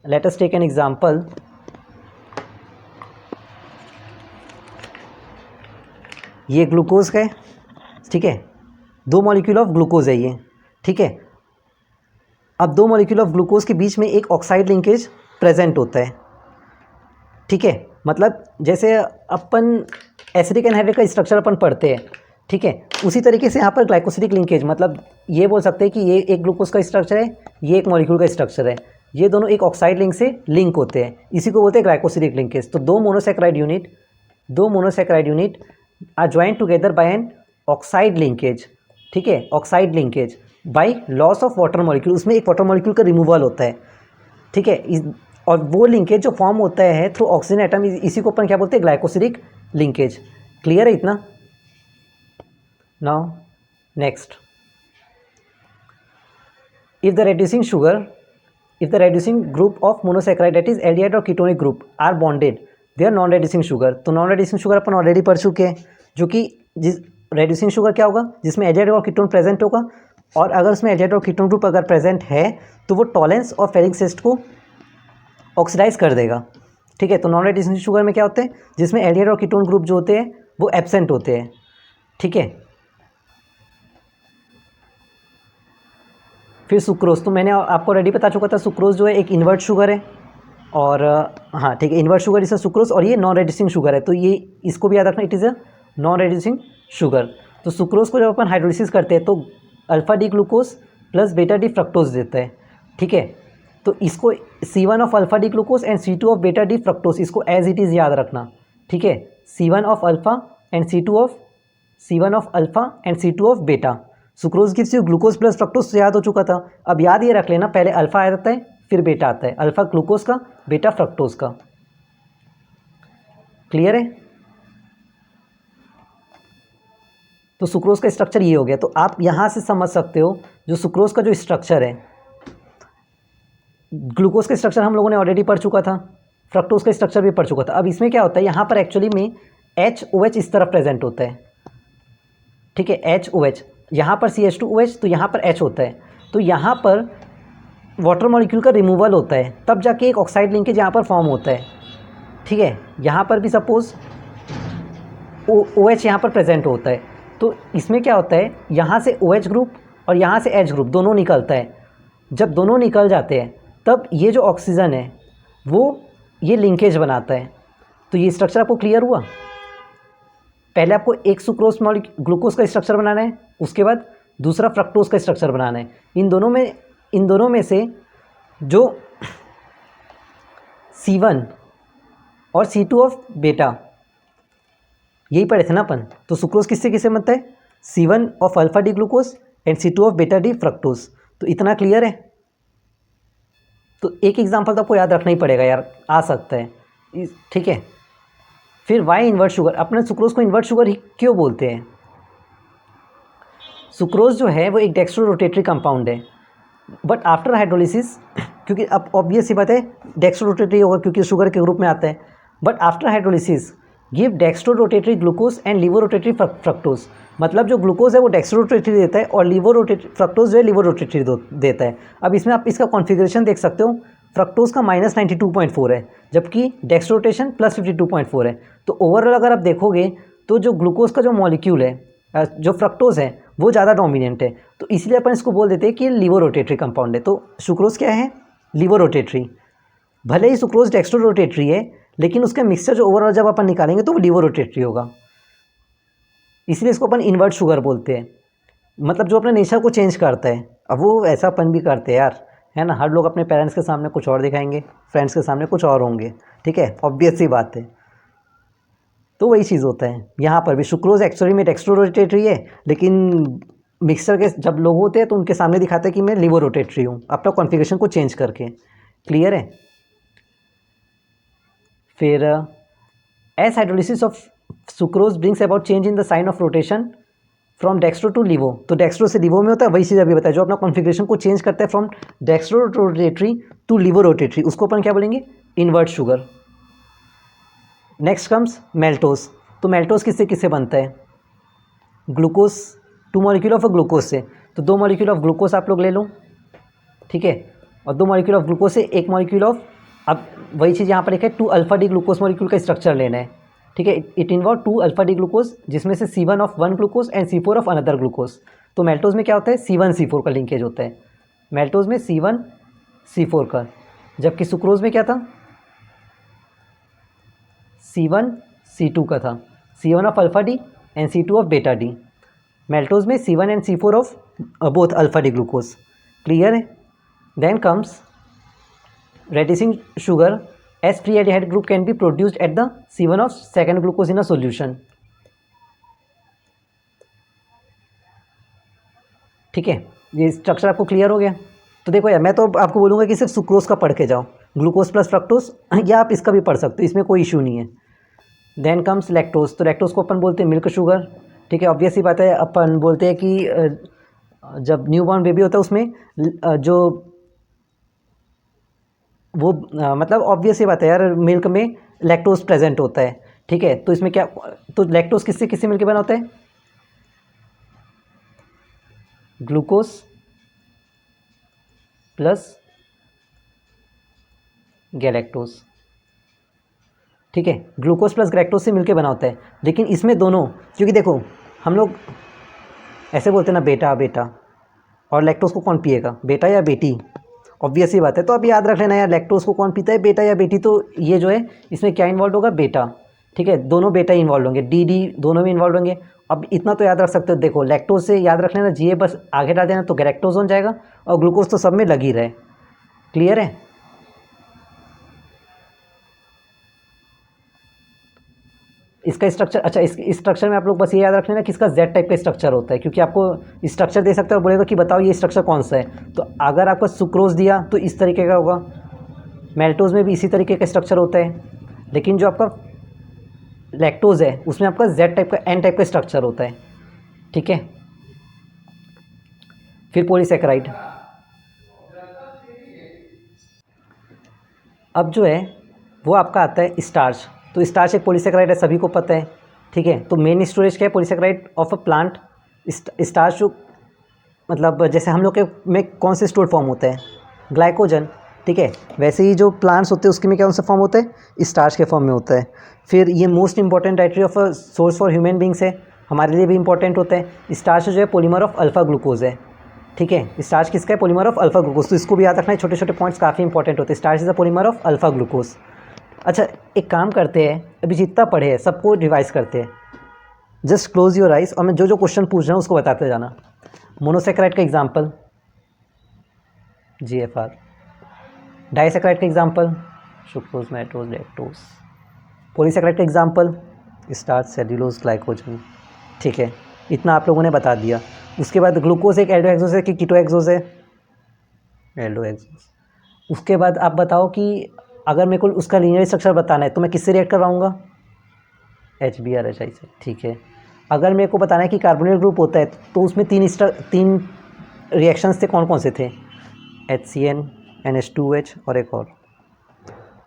S1: let us take an example, ये ग्लूकोज का है। ठीक है, 2 मॉलिक्यूल ऑफ ग्लूकोज है ये। ठीक है, अब 2 मॉलिक्यूल ऑफ ग्लूकोज के बीच में एक ऑक्साइड लिंकेज प्रेजेंट होता है। ठीक है, मतलब जैसे अपन एसिडिक एनहाइड्रेट का स्ट्रक्चर अपन पढ़ते हैं, ठीक है, उसी तरीके से यहाँ पर ग्लाइकोसिडिक लिंकेज, मतलब ये बोल सकते हैं कि ये एक ग्लूकोज का स्ट्रक्चर है, ये एक मॉलिक्यूल का स्ट्रक्चर है, ये दोनों एक ऑक्साइड लिंक से लिंक होते हैं, इसी को बोलते हैं ग्लाइकोसिडिक लिंकेज। तो 2 monosaccharide unit are joint together by an oxide linkage. ठीक है, oxide linkage by loss of water molecule, उसमें एक वाटर मॉलिक्यूल का रिमूवल होता है। ठीक है, और वो लिंकेज जो फॉर्म होता है थ्रू ऑक्सीजन एटम, इसी को अपन क्या बोलते हैं, ग्लाइकोसिडिक लिंकेज। क्लियर है इतना। Now next, if the reducing group of monosaccharide that is aldehyde और ketonic group are bonded, they are non reducing sugar. तो नॉन रेड्यूसिंग शुगर अपन ऑलरेडी पढ़ चुके हैं, जो कि जिस रेड्यूसिंग शुगर क्या होगा, जिसमें एल्डिहाइड और कीटोन प्रेजेंट होगा, और अगर उसमें एल्डिहाइड और कीटोन ग्रुप अगर प्रेजेंट है तो वो टॉलेंस और फेरिक एसिड को ऑक्सीडाइज कर देगा। ठीक है, तो नॉन रेड्यूसिंग शुगर में क्या होते हैं, जिसमें एल्डिहाइड और कीटोन ग्रुप जो होते हैं वो एब्सेंट होते हैं। ठीक है, फिर सुक्रोज, तो मैंने आपको ऑलरेडी बता चुका था, सुक्रोज जो है एक इन्वर्ट शुगर है, और हाँ ठीक है, इन्वर्ट शुगर इज सुक्रोज, और ये नॉन रेड्यूसिंग शुगर है, तो ये इसको भी याद रखना, it is a non reducing sugar. तो सुक्रोज को जब अपन हाइड्रोलिसिस करते हैं तो alpha D glucose plus beta D fructose देता है। ठीक है, तो इसको C1 of alpha D glucose and C2 of beta D fructose, इसको एज इट इज़ याद रखना। ठीक है, C1 of alpha and C2 of beta. Sucrose gives you glucose plus fructose, तो याद हो चुका था। अब याद ये रख लेना, पहले अल्फा आ जाता है फिर बीटा आता है, अल्फा ग्लूकोज का, बीटा फ्रक्टोज का। क्लियर है। तो सुक्रोज का स्ट्रक्चर ये हो गया। तो आप यहाँ से समझ सकते हो जो सुक्रोज का जो स्ट्रक्चर है, ग्लूकोज का स्ट्रक्चर हम लोगों ने ऑलरेडी पढ़ चुका था, फ्रक्टोज का स्ट्रक्चर भी पढ़ चुका था। अब इसमें क्या होता है, यहाँ पर एक्चुअली में HOH इस तरफ प्रेजेंट होता है। ठीक है, HOH, यहाँ पर CH2OH, तो यहाँ पर H होता है। तो यहाँ पर वाटर मॉलिक्यूल का रिमूवल होता है तब जाके एक ऑक्साइड लिंकेज यहाँ पर फॉर्म होता है। ठीक है, यहाँ पर भी सपोज OH यहाँ पर प्रेजेंट होता है, तो इसमें क्या होता है, यहाँ से OH ग्रुप और यहाँ से H ग्रुप दोनों निकलता है। जब दोनों निकल जाते हैं तब ये जो ऑक्सीजन है वो ये लिंकेज बनाता है। तो ये स्ट्रक्चर आपको क्लियर हुआ। पहले आपको एक सुक्रोज ग्लूकोज का स्ट्रक्चर बनाना है, उसके बाद दूसरा फ्रक्टोज का स्ट्रक्चर बनाना है। इन दोनों में से जो C1 और C2 ऑफ बेटा, यही पढ़े थे ना अपन। तो सुक्रोज किससे किससे बनता है, C1 of alpha D glucose and C2 of beta D fructose. तो इतना क्लियर है। तो एक एग्जांपल तो आपको याद रखना ही पड़ेगा यार, आ सकता है। ठीक है, फिर वाई इन्वर्ट शुगर। अपने सुक्रोज को इन्वर्ट शुगर ही क्यों बोलते हैं? सुक्रोज जो है वो एक डेक्स्ट्रो रोटेटरी कंपाउंड है, बट आफ्टर हाइड्रोलिसिस, क्योंकि अब ऑब्वियस ही बात है डेक्स्ट्रो रोटेटरी होगा क्योंकि शुगर के ग्रुप में आता है, but after hydrolysis give dextro rotatory glucose and laevo rotatory fructose. मतलब जो ग्लूकोज है वो डेक्स्ट्रो रोटेटरी देता है और लीवो रोटेटरी फ्रक्टोज जो है लीवो रोटेटरी देता है। अब इसमें आप इसका कॉन्फ़िगरेशन देख सकते हो, फ्रक्टोज का -92.4 है जबकि डेक्स्ट्रो रोटेशन +52.4 है। तो ओवरऑल अगर आप देखोगे तो जो ग्लूकोज का जो मॉलिक्यूल है, जो फ्रक्टोज है वो ज़्यादा डोमिनेंट है। तो इसलिए अपन इसको बोल देते हैं कि लीवो रोटेटरी कंपाउंड है। तो सुक्रोज क्या है, लीवो रोटेटरी। भले ही सुक्रोज डेक्स्ट्रो रोटेटरी है लेकिन उसका मिक्सचर जो ओवरऑल जब अपन निकालेंगे तो वो लीवो रोटेटरी होगा, इसलिए इसको अपन इन्वर्ट शुगर बोलते हैं। मतलब जो अपने नेचर को चेंज करता है। अब वो ऐसा अपन भी करते हैं यार, है ना। हर लोग अपने पेरेंट्स के सामने कुछ और दिखाएंगे, फ्रेंड्स के सामने कुछ और होंगे। ठीक है, ऑब्वियस सी बात है। तो वही चीज़ होता है यहाँ पर भी। सुक्रोज एक्चुअली में डेक्स्ट्रो रोटेटरी है लेकिन मिक्सचर के जब लोग होते हैं तो उनके सामने दिखाते हैं कि मैं लीवो रोटेटरी हूँ, अपना कॉन्फ़िगरेशन को चेंज करके। क्लियर है। फिर as hydrolysis of sucrose brings about change in the sign of rotation from dextro to laevo. तो डेक्स्ट्रो से लीवो में होता है, वही चीज़ अभी बताया, जो अपना कॉन्फ़िगरेशन को चेंज करता है from dextro rotatory to laevo rotatory, उसको अपन क्या बोलेंगे, invert sugar. Next comes maltose. तो मेल्टोज किससे किससे बनता है, ग्लूकोज, 2 मॉलिक्यूल ऑफ ग्लूकोज से। तो 2 मॉलिक्यूल ऑफ ग्लूकोज आप लोग ले लो, ठीक है, और 2 मॉलिक्यूल ऑफ ग्लूकोज से 1 मॉलिक्यूल ऑफ, अब वही चीज़ यहाँ पर लिखा है 2 अल्फा डी ग्लूकोज मॉलिक्यूल का स्ट्रक्चर लेना है। ठीक है, it involve 2 alpha D glucose जिसमें से C1 of 1 glucose and C4 of another glucose. तो मेल्टोज में क्या होता है, C1 C4 का लिंकेज होता है। मेल्टोज में C1 C4 का, जबकि सुक्रोज में क्या था, C1 C2 का था, C1 of alpha D and C2 of beta D. Maltose में C1 and C4 of both alpha D glucose. Clear है। Then comes reducing sugar, S pre-aldehyde group can be produced at the C1 of second glucose in a solution। ठीक है, ये structure आपको clear हो गया। तो देखो यार, मैं तो आपको बोलूँगा कि सिर्फ सुक्रोज का पढ़ के जाओ, ग्लूकोज प्लस फ्रक्टोज, या आप इसका भी पढ़ सकते हो, इसमें कोई इशू नहीं है। Then comes lactose. तो लैक्टोज को अपन बोलते हैं मिल्क शुगर। ठीक है, ऑब्वियस ही बात है, अपन बोलते हैं कि जब न्यू बॉर्न बेबी होता है उसमें जो वो मतलब ऑब्वियस ही बात है यार, मिल्क में लैक्टोज प्रेजेंट होता है। ठीक है, तो इसमें क्या, तो लैक्टोज किससे किससे मिलकर बना होता है, ग्लूकोज प्लस गैलेक्टोज। ठीक है, ग्लूकोज प्लस गैलेक्टोज से मिलकर बना होता है। लेकिन इसमें दोनों, क्योंकि देखो हम लोग ऐसे बोलते हैं ना, बेटा बेटा, और लैक्टोज को कौन पिएगा, बेटा या बेटी, ऑब्वियस ही बात है। तो अब याद रख लेना यार, लैक्टोज को कौन पीता है, बेटा या बेटी। तो ये जो है इसमें क्या इन्वॉल्व होगा, बेटा। ठीक है, दोनों बेटा इन्वॉल्व होंगे, डी दोनों में इन्वॉल्व होंगे। अब इतना तो याद रख सकते हो, देखो लैक्टोज से याद रख लेना, जी बस आगे डाल देना तो गैलेक्टोज हो जाएगा, और ग्लूकोज तो सब में लग ही रहे। क्लियर है। इसका स्ट्रक्चर, अच्छा इस स्ट्रक्चर में आप लोग बस ये याद रख लेना कि इसका Z टाइप का स्ट्रक्चर होता है, क्योंकि आपको स्ट्रक्चर दे सकता है और बोलेगा कि बताओ ये स्ट्रक्चर कौन सा है। तो अगर आपको सुक्रोज दिया तो इस तरीके का होगा, मेल्टोज में भी इसी तरीके का स्ट्रक्चर होता है, लेकिन जो आपका लैक्टोज है उसमें आपका Z टाइप का, N टाइप का स्ट्रक्चर होता है। ठीक है, फिर पॉलीसैकेराइड। अब जो है वो आपका आता है स्टार्च। तो स्टार्च एक पॉलीसैकेराइड है, सभी को पता है। ठीक है, तो मेन स्टोरेज क्या है, polysaccharide of a plant. Starch जो मतलब जैसे हम लोग के में कौन से स्टोर फॉर्म होता है, ग्लाइकोजन, ठीक है। वैसे ही जो प्लांट्स होते हैं उसके में क्या सा फॉर्म होता है, स्टार्च के फॉर्म में होता है। फिर ये most important dietary of a source for human beings है, हमारे लिए भी इंपॉर्टेंट होता है। स्टार्च जो है पॉलीमर ऑफ अल्फा ग्लूकोज है, ठीक है। स्टार्च किसका है, पॉलीमर ऑफ अल्फा ग्लूकोज, तो इसको भी याद रखना है, छोटे छोटे पॉइंट्स काफ़ी इंपॉर्टेंट होते हैं। Starch is a polymer of alpha glucose. अच्छा एक काम करते हैं, अभी जितना पढ़े हैं सबको रिवाइज करते हैं। जस्ट क्लोज योर आइज और मैं जो जो क्वेश्चन पूछ रहा हूँ उसको बताते जाना। मोनोसेक्राइड का एग्जाम्पल GFR, डाइसेक्राइड का एग्जाम्पल सुक्रोज, मैट्रोज, लैक्टोज। पॉलीसेक्राइड का एग्जाम्पल स्टार्च, सेल्यूलोज, ग्लाइकोजन, ठीक है। इतना आप लोगों ने बता दिया। उसके बाद ग्लूकोज एक एल्डो एक्सोस है कि कीटो एक्सोस है, एल्डो एक्सोस। उसके बाद आप बताओ कि अगर मेरे को उसका लीनियर स्ट्रक्चर बताना है तो मैं किससे रिएक्ट करवाऊँगा, HBr HI से, ठीक है। अगर मेरे को बताना है कि कार्बोनिल ग्रुप होता है तो उसमें तीन रिएक्शंस थे, कौन कौन से थे, HCN, NH2H और एक और,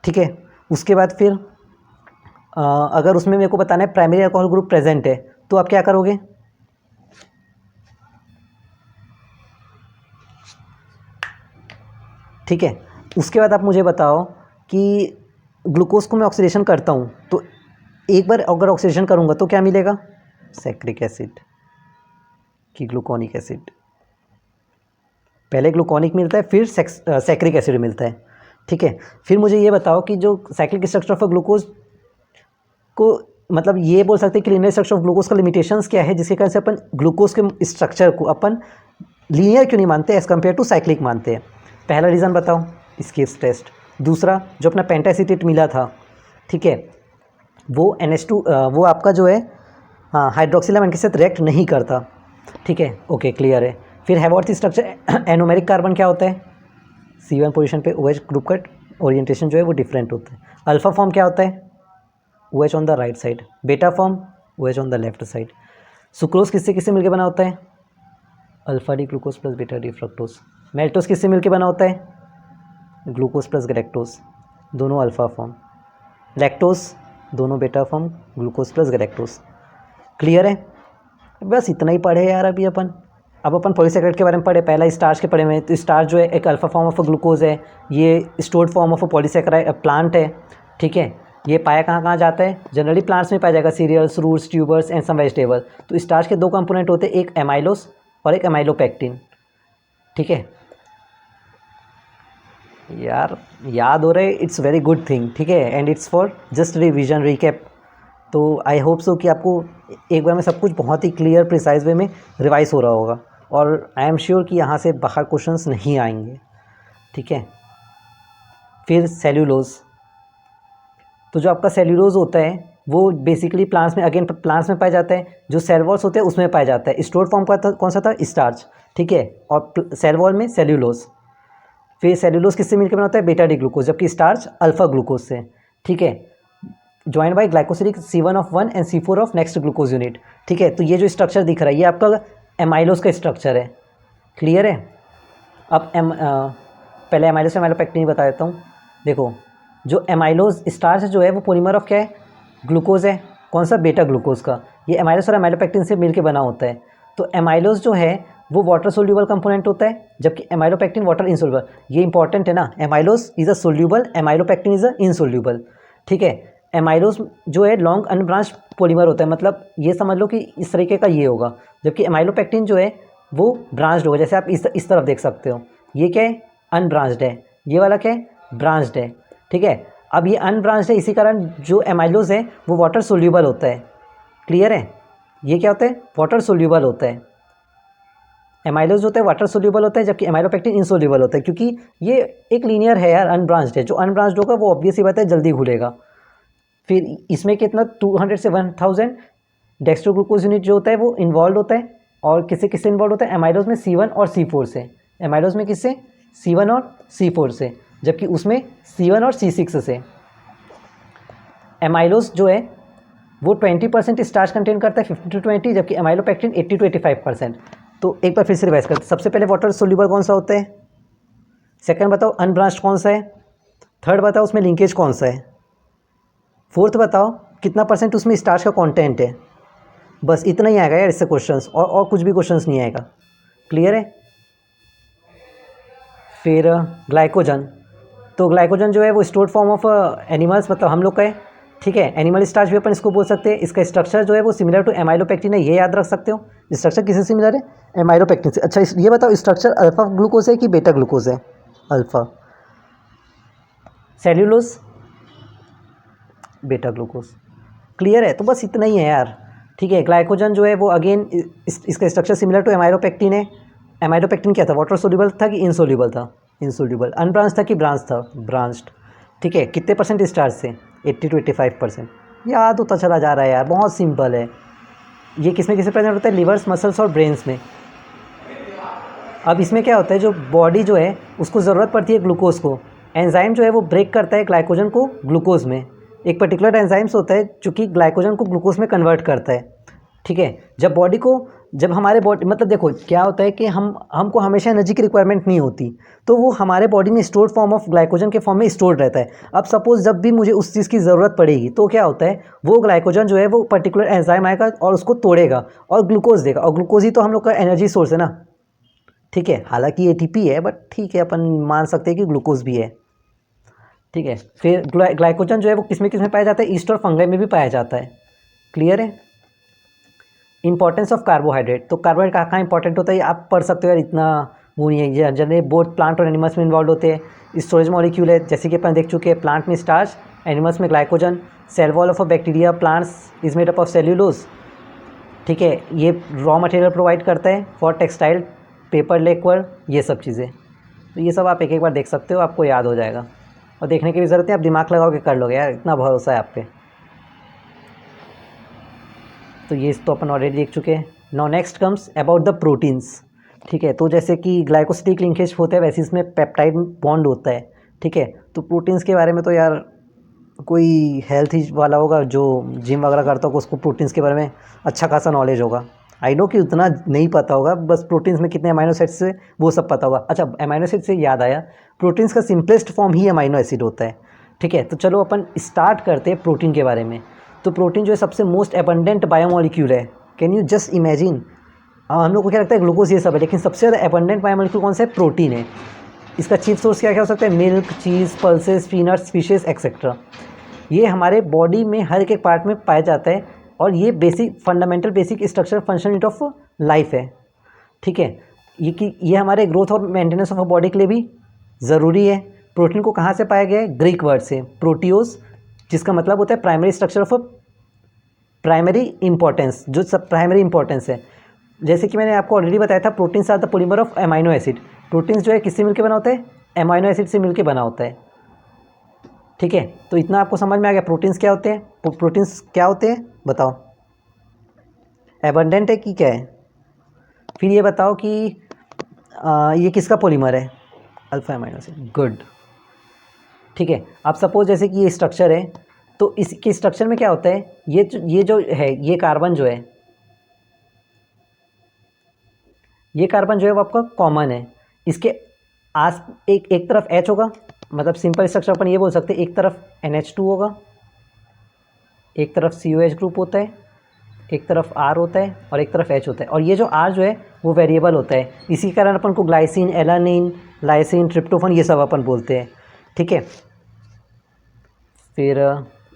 S1: ठीक है। उसके बाद फिर अगर उसमें मेरे को बताना है प्राइमरी अल्कोहल ग्रुप प्रेजेंट है तो आप क्या करोगे, ठीक है। उसके बाद आप मुझे बताओ कि ग्लूकोज को मैं ऑक्सीडेशन करता हूँ तो एक बार अगर ऑक्सीडेशन करूँगा तो क्या मिलेगा, सैक्रिक एसिड कि ग्लूकोनिक एसिड। पहले ग्लूकोनिक मिलता है फिर सैक्रिक एसिड मिलता है, ठीक है। फिर मुझे ये बताओ कि जो साइक्लिक स्ट्रक्चर ऑफ ग्लूकोज को, मतलब ये बोल सकते हैं कि लीनियर स्ट्रक्चर ऑफ ग्लूकोज का लिमिटेशंस क्या है जिसके कारण से अपन ग्लूकोज के स्ट्रक्चर को अपन लीनियर क्यों नहीं मानते एज़ कम्पेयर टू साइक्लिक मानते हैं। पहला रीज़न बताओ, स्किप्स टेस्ट। दूसरा जो अपना पेंटासीटेट मिला था, ठीक है, वो NH2 वो आपका जो है हाँ हाइड्रोक्सिल अमाइन के साथ रिएक्ट नहीं करता, ठीक है, ओके क्लियर है। फिर हैवर्थ स्ट्रक्चर एनोमेरिक कार्बन क्या होता है, C1 पोजीशन पे OH ग्रुप का ओरिएंटेशन जो है वो डिफरेंट होता है। अल्फा फॉर्म क्या होता है, OH on the right side, beta form OH on the left side. Sucrose किससे किससे मिलकर बना होता है, alpha D glucose plus beta D fructose. Maltose किससे मिलकर बना होता है, ग्लूकोज प्लस गैलेक्टोज, दोनों अल्फा फॉर्म। लैक्टोज दोनों beta form, glucose plus galactose. Clear है, बस इतना ही पढ़े यार अभी अपन। अब अपन पॉलीसेक्राइड के बारे में पढ़े, पहला स्टार्च के पढ़े में, तो स्टार्च जो है एक अल्फा फॉर्म ऑफ ग्लूकोज है, ये stored form of polysaccharide plant है, ठीक है। ये पाया कहाँ कहाँ जाता है, जनरली प्लांट्स में पाया जाएगा, cereals, roots, tubers and some vegetable. तो स्टार्च के दो कंपोनेंट होते हैं, एक एमाइलोस और एक एमाइलोपेक्टिन, ठीक है। यार याद हो रहे, इट्स वेरी गुड थिंग, ठीक है, and it's for just revision recap. तो आई होप सो कि आपको एक बार में सब कुछ बहुत ही क्लियर प्रिसाइज वे में रिवाइज हो रहा होगा, और आई एम श्योर कि यहाँ से बाहर क्वेश्चंस नहीं आएंगे, ठीक है। फिर सेल्यूलोज, तो जो आपका सेल्यूलोज होता है वो बेसिकली प्लांट्स में, अगेन प्लांट्स में पाया जाता है, जो सेल वॉल्स होते हैं उसमें पाया जाता है। स्टोर्ड फॉर्म का कौन सा था, स्टार्च, ठीक है, और सेल वॉल में सेल्यूलोज। फिर सेल्यूलोज किससे मिलकर बना होता है, बेटा डी ग्लूकोज, जबकि स्टार्च अल्फा ग्लूकोज से, ठीक है, joined by glycosidic C1 of 1 and C4 of next glucose unit, ठीक है। तो ये जो स्ट्रक्चर दिख रहा है ये आपका एमाइलोज का स्ट्रक्चर है, क्लियर है। अब पहले एमाइलोज से एमाइलोपेक्टिन बता देता हूँ। देखो जो एमाइलोज स्टार्च जो है वो पॉलीमर ऑफ क्या है, ग्लूकोज है, कौन सा, बेटा ग्लूकोज का। ये एमाइलोज और एमाइलोपेक्टिन से मिलकर बना होता है। तो एमाइलोज जो है वो वाटर सोल्यूबल कंपोनेंट होता है, जबकि एमाइलोपेक्टिन वाटर इनसोल्यूबल। ये इंपॉर्टेंट है ना, amylose is a soluble, amylopectin is a insoluble, ठीक है। एमाइलोज जो है लॉन्ग अनब्रांच पॉलीमर होता है, मतलब ये समझ लो कि इस तरीके का ये होगा, जबकि एमाइलोपेक्टिन जो है वो ब्रांच्ड होगा, जैसे आप इस तरफ देख सकते हो। ये क्या है, अनब्रांच्ड है, ये वाला क्या है, ब्रांच्ड है, ठीक है। अब ये अनब्रांच्ड है, इसी कारण जो एमाइलोज है वो वाटर सोल्यूबल होता है, क्लियर है। ये क्या होता है, वाटर सोल्यूबल होता है। एमाइलोज होता है वाटर सोल्यूबल होता है, जबकि एमाइलोपेक्टिन इनसोल्यूबल होता है, क्योंकि ये एक लीनियर है यार, अनब्रांच्ड है। जो अनब्रांच्ड होगा वो ऑब्वियस ही बात है जल्दी घुलेगा। फिर इसमें कितना 200 से 1000 डेक्स्ट्रोग्लूकोज यूनिट जो होता है वो इन्वॉल्व होता है, और किससे किससे इन्वॉल्व होता है, एमाइलोज में C1 और C4 से। एमाइलोज में किससे, C1 और C4 से, जबकि उसमें C1 और C6 से। एमाइलोज जो है वो 20% स्टार्च कंटेन करता है, 15 to 20, जबकि एमाइलोपेक्टिन 80 to 85%। तो एक बार फिर से रिवाइज करते हैं। सबसे पहले वाटर सोल्यूबल कौन सा होता है, सेकंड बताओ अनब्रांच्ड कौन सा है, थर्ड बताओ उसमें लिंकेज कौन सा है, फोर्थ बताओ कितना परसेंट उसमें स्टार्च का कंटेंट है। बस इतना ही आएगा यार इससे क्वेश्चंस, और कुछ भी क्वेश्चंस नहीं आएगा, क्लियर है। फिर ग्लाइकोजन, तो ग्लाइकोजन जो है वो स्टोर्ड फॉर्म ऑफ एनिमल्स, मतलब हम लोग का है, ठीक है। एनिमल स्टार्च भी अपन इसको बोल सकते हैं। इसका स्ट्रक्चर जो है वो सिमिलर टू एमाइलोपेक्टिन है, ये याद रख सकते हो। स्ट्रक्चर किससे सिमिलर है? एमाइलोपेक्टिन से। अच्छा ये बताओ स्ट्रक्चर अल्फा ग्लूकोज है कि बेटा ग्लूकोज है? अल्फा। सेल्यूलोज बेटा ग्लूकोज। क्लियर है? तो बस इतना ही है यार, ठीक है। ग्लाइकोजन जो है वो अगेन इसका स्ट्रक्चर सिमिलर टू एमाइलोपेक्टिन है। एमाइलोपेक्टिन क्या था? वाटर सोल्यूबल था कि इनसोल्यूबल था? इनसोल्यूबल। अनब्रांच था कि ब्रांच था? ब्रांच्ड, ठीक है। कितने परसेंट स्टार्च से? 80 to 85%। याद होता चला जा रहा है यार, बहुत सिंपल है। ये किसमें किसमें प्रेजेंट होता है? लिवर्स, मसल्स और ब्रेन्स में। अब इसमें क्या होता है, जो बॉडी जो है उसको ज़रूरत पड़ती है ग्लूकोज को, एंजाइम जो है वो ब्रेक करता है ग्लाइकोजन को ग्लूकोज में। एक पर्टिकुलर एंजाइम्स होता है जो कि ग्लाइकोजन को ग्लूकोज में कन्वर्ट करता है, ठीक है। जब बॉडी को, जब हमारे बॉडी, मतलब देखो क्या होता है कि हमको हमेशा एनर्जी की रिक्वायरमेंट नहीं होती, तो वो हमारे बॉडी में स्टोर्ड फॉर्म ऑफ ग्लाइकोजन के फॉर्म में स्टोर्ड रहता है। अब सपोज जब भी मुझे उस चीज़ की ज़रूरत पड़ेगी तो क्या होता है, वो ग्लाइकोजन जो है वो पर्टिकुलर एंजाइम आएगा और उसको तोड़ेगा और ग्लूकोज देगा, और ग्लूकोज ही तो हम लोग का एनर्जी सोर्स है ना, ठीक है। हालांकि एटीपी है बट ठीक है, अपन मान सकते हैं कि ग्लूकोज भी है, ठीक है। फिर ग्लाइकोजन जो है वो किसमें किसमें पाया जाता है? ईस्ट और फंगाई में भी पाया जाता है। क्लियर है? इंपॉर्टेंस ऑफ कार्बोहाइड्रेट, तो कार्बोहाइड्रेट कहाँ कहाँ इंपॉर्टेंट होता है आप पढ़ सकते हो यार, इतना वो नहीं है। ये जनरली बोथ प्लांट और एनिमल्स में इन्वॉल्व होते हैं। स्टोरेज मॉलिक्यूल है, जैसे कि अपन देख चुके हैं, प्लांट में स्टार्च, एनिमल्स में glycogen. Cell wall of a bacteria plants is made up of cellulose, ठीक है। ये रॉ मटेरियल प्रोवाइड करता है फॉर टेक्सटाइल, पेपर, लेक्वर, ये सब चीज़ें। तो ये सब आप एक एक बार देख सकते हो, आपको याद हो जाएगा। और देखने की भी ज़रूरत है, आप दिमाग लगाओगे कर लोगे यार, इतना भरोसा है आप पे। तो ये तो अपन ऑलरेडी देख चुके हैं। Now next comes about the proteins, ठीक है। तो जैसे कि ग्लाइकोसिडिक लिंकेज होता है वैसे इसमें पेप्टाइड बॉन्ड होता है, ठीक है। तो प्रोटीन्स के बारे में तो यार कोई हेल्थ ही वाला होगा जो जिम वगैरह करता होगा, उसको प्रोटीन्स के बारे में अच्छा खासा नॉलेज होगा। आई नो कि उतना नहीं पता होगा, बस प्रोटीन्स में कितने अमाइनो एसिड्स है वो सब पता होगा। अच्छा अमाइनो एसिड से याद आया, प्रोटीन्स का सिंपलेस्ट फॉर्म ही अमाइनो एसिड होता है, ठीक है। तो चलो अपन स्टार्ट करते हैं प्रोटीन के बारे में। तो प्रोटीन जो है सबसे मोस्ट एबंडेंट बायोमोलिक्यूल है। कैन यू जस्ट इमेजिन, हम लोग को क्या लगता है ग्लूकोज ये सब है, लेकिन सबसे ज़्यादा एबंडेंट बायोमोलिक्यूल कौन सा है? प्रोटीन है। इसका चीफ सोर्स क्या क्या हो सकता है? मिल्क, चीज़, पल्सेस, पीनट्स, फिशेस एक्सेट्रा। ये हमारे बॉडी में हर एक पार्ट में पाया जाता है, और ये basic fundamental basic structure function unit of life है, ठीक है। ये हमारे ग्रोथ और मेंटेनेंस ऑफ बॉडी के लिए भी ज़रूरी है। प्रोटीन को कहाँ से पाया गया है? ग्रीक वर्ड से प्रोटियोस, जिसका मतलब होता है primary structure of primary importance, जो सब प्राइमरी इंपॉर्टेंस है। जैसे कि मैंने आपको ऑलरेडी बताया था, proteins are the polymer of amino acid. Proteins जो है किससे मिलकर बना होता है? अमाइनो एसिड से मिलकर बना होता है, ठीक है। तो इतना आपको समझ में आ गया प्रोटीन्स क्या होते हैं। प्रोटीन्स क्या होते हैं बताओ? एबंडेंट है कि क्या है? फिर ये बताओ कि ये किसका पॉलीमर है? Alpha amino acid. गुड, ठीक है। आप सपोज जैसे कि ये स्ट्रक्चर है, तो इसके स्ट्रक्चर में क्या होता है, ये जो है, ये कार्बन जो है, ये कार्बन जो है वो आपका कॉमन है। इसके आस एक तरफ H होगा, मतलब सिंपल स्ट्रक्चर अपन ये बोल सकते हैं, एक तरफ NH2 होगा, एक तरफ COH ग्रुप होता है, एक तरफ R होता है और एक तरफ H होता है। और ये जो R जो है वो वेरिएबल होता है, इसी कारण अपन को ग्लाइसिन, एलानिन, लाइसिन, ट्रिप्टोफन ये सब अपन बोलते हैं, ठीक है। फिर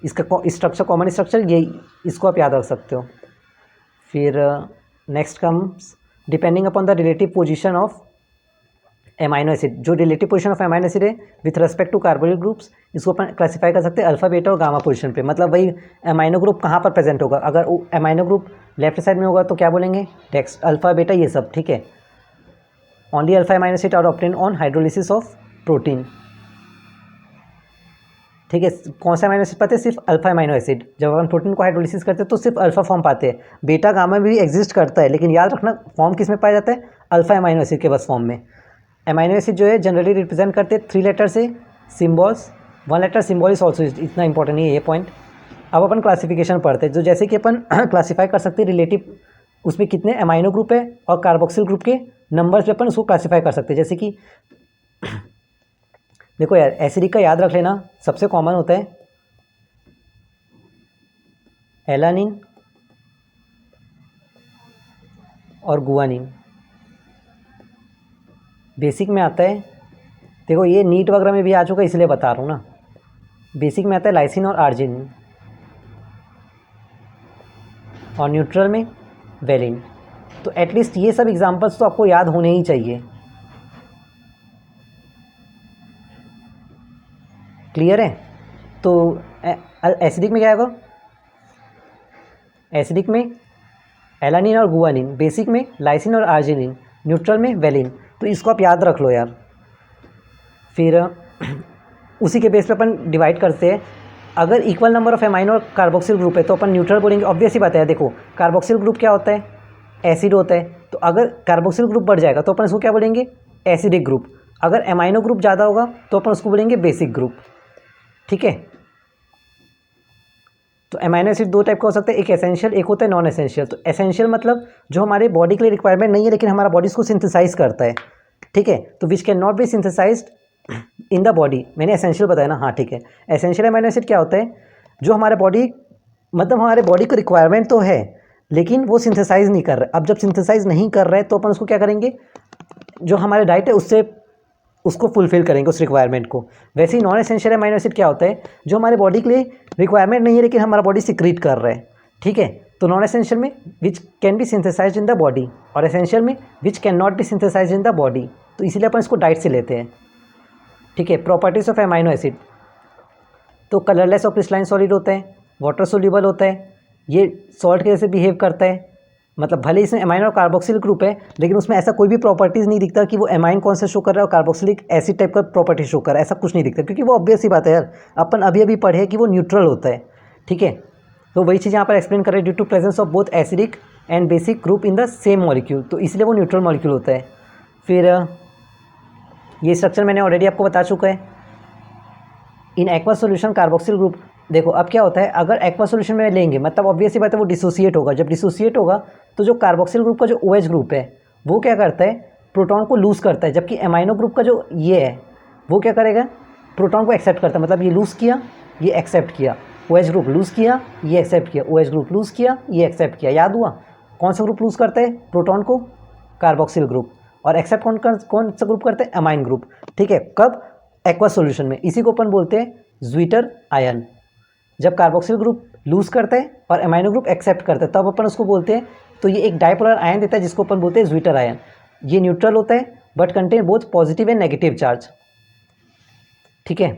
S1: इसका स्ट्रक्चर, कॉमन स्ट्रक्चर ये, इसको आप याद रख सकते हो। फिर next comes depending upon the relative position of amino acid. जो relative position of amino acid है with respect to carbonyl groups, इसको अपन क्लासीफाई कर सकते हैं अल्फा, बीटा और गामा पोजीशन पे। मतलब वही एमाइनो ग्रुप कहाँ पर प्रेजेंट होगा, अगर एमाइनो ग्रुप लेफ्ट साइड में होगा तो क्या बोलेंगे? टेक्स्ट अल्फा, बीटा ये सब, ठीक है। Only alpha amino acid are obtain on hydrolysis of protein, ठीक है। कौन सा अमाइनो एसिड पाते हैं? सिर्फ अल्फा अमाइनो एसिड। जब अपन प्रोटीन को हाइड्रोलिसिस करते हैं तो सिर्फ अल्फा फॉर्म पाते हैं। बीटा गामा भी एग्जिस्ट करता है, लेकिन याद रखना फॉर्म किस में पाया जाता है? अल्फा अमाइनो एसिड के बस फॉर्म में। अमाइनो एसिड जो है जनरली रिप्रेजेंट करते हैं 3 लेटर से symbols, 1 letter symbol is also, इतना इंपॉर्टेंट नहीं है ये पॉइंट। अब अपन क्लासिफिकेशन पढ़ते हैं, जो जैसे कि अपन क्लासीफाई कर सकते हैं रिलेटिव, उसमें कितने अमाइनो ग्रुप है और कार्बोक्सिल ग्रुप के नंबर्स पे अपन उसको क्लासीफाई कर सकते हैं। जैसे कि देखो यार, एसिडिक का याद रख लेना, सबसे कॉमन होता है एलानिन और गुआनिन। बेसिक में आता है देखो ये नीट वगैरह में भी आ चुका है इसलिए बता रहा हूँ ना। बेसिक में आता है लाइसिन और आर्जिनिन, और न्यूट्रल में वेलिन। तो एटलीस्ट ये सब एग्जांपल्स तो आपको याद होने ही चाहिए। क्लियर है? तो एसिडिक में क्या होगा? एसिडिक में एलानिन और गुआनिन, बेसिक में लाइसिन और आर्जिनिन, न्यूट्रल में वेलिन। तो इसको आप याद रख लो यार। फिर उसी के बेस पे अपन डिवाइड करते हैं। अगर इक्वल नंबर ऑफ एमाइनो और कार्बोक्सिल ग्रुप है तो अपन न्यूट्रल बोलेंगे। ऑब्वियस ही बात है, देखो कार्बोक्सिल ग्रुप क्या होता है? एसिड होता है। तो अगर कार्बोक्सिल ग्रुप बढ़ जाएगा तो अपन उसको क्या बोलेंगे? Acidic group. अगर एमाइनो ग्रुप ज़्यादा होगा तो अपन उसको बोलेंगे बेसिक ग्रुप। ठीक है? तो एमाइनो एसिड दो टाइप का हो सकता है, एक एसेंशियल, एक होता है नॉन एसेंशियल। तो एसेंशियल मतलब जो हमारे बॉडी के लिए रिक्वायरमेंट नहीं है लेकिन हमारा बॉडी इसको सिंथेसाइज करता है। ठीक है? तो which can not be synthesized in the body. मैंने एसेंशियल बताया ना? हाँ ठीक है। एसेंशियल एमाइनो एसिड क्या होता है? जो हमारे बॉडी, मतलब हमारे बॉडी को रिक्वायरमेंट तो है लेकिन वो सिंथेसाइज नहीं कर रहे। अब जब सिंथेसाइज नहीं कर रहे तो अपन उसको क्या करेंगे? जो हमारे डाइट है उससे उसको फुलफिल करेंगे उस रिक्वायरमेंट को। वैसे ही नॉन एसेंशियल एमाइनो एसिड क्या होता है? जो हमारे बॉडी के लिए रिक्वायरमेंट नहीं है लेकिन हमारा बॉडी सिक्रीट कर रहा है। ठीक है? तो नॉन एसेंशियल में which can be synthesize in the body, और एसेंशियल में विच can not be synthesize in the body. तो इसीलिए अपन इसको डाइट से लेते हैं। ठीक है? प्रॉपर्टीज ऑफ एमाइनो एसिड, तो कलरलेस और क्रिस्टलाइन सॉलिड होता है, वाटर सोल्यूबल होता है, ये सॉल्ट के जैसे बिहेव करता है। मतलब भले इसमें एमाइन और कार्बोक्सिल ग्रुप है लेकिन उसमें ऐसा कोई भी प्रॉपर्टीज़ नहीं दिखता कि वो एमाइन कौन सा शो कर रहा है और कार्बोक्सिलिक एसिड टाइप का प्रॉपर्टी शो कर रहा है, ऐसा कुछ नहीं दिखता, क्योंकि वो ऑब्वियस ही बात है यार, अपन अभी अभी पढ़े कि वो न्यूट्रल होता है। ठीक है? तो वही चीज़ यहाँ पर एक्सप्लेन कर रहे हैं, due to presence of both acidic and basic group in the same molecule, तो इसलिए वो न्यूट्रल मॉलिक्यूल होता है। फिर ये स्ट्रक्चर मैंने ऑलरेडी आपको बता चुका है। In aqua solution carboxyl group, देखो अब क्या होता है, अगर एक्वा सोल्यूशन में लेंगे मतलब ऑब्वियस ही बात है वो डिसोसिएट होगा। जब डिसोसिएट होगा तो जो कार्बोक्सिल ग्रुप का जो OH ग्रुप है वो क्या करता है? प्रोटॉन को लूज़ करता है, जबकि एमाइनो ग्रुप का जो ये है वो क्या करेगा? प्रोटॉन को एक्सेप्ट करता है। मतलब ये लूज़ किया, ये एक्सेप्ट किया, OH ग्रुप लूज़ किया, ये एक्सेप्ट किया, OH ग्रुप लूज़ किया, ये एक्सेप्ट किया। याद हुआ? कौन सा ग्रुप लूज़ करता है प्रोटॉन को? Carboxyl group. और एक्सेप्ट कौन सा ग्रुप करते हैं? Amine group. ठीक है? कब? एक्वा सोल्यूशन में। इसी को अपन बोलते हैं ज्विटर आयन। जब कार्बोक्सिल ग्रुप लूज़ करता है और एमाइनो ग्रुप एक्सेप्ट करता है तब अपन उसको बोलते हैं, तो ये एक डाइपोलर आयन देता है जिसको अपन बोलते हैं ज्विटर आयन। ये न्यूट्रल होता है but contain both positive and negative charge. ठीक है?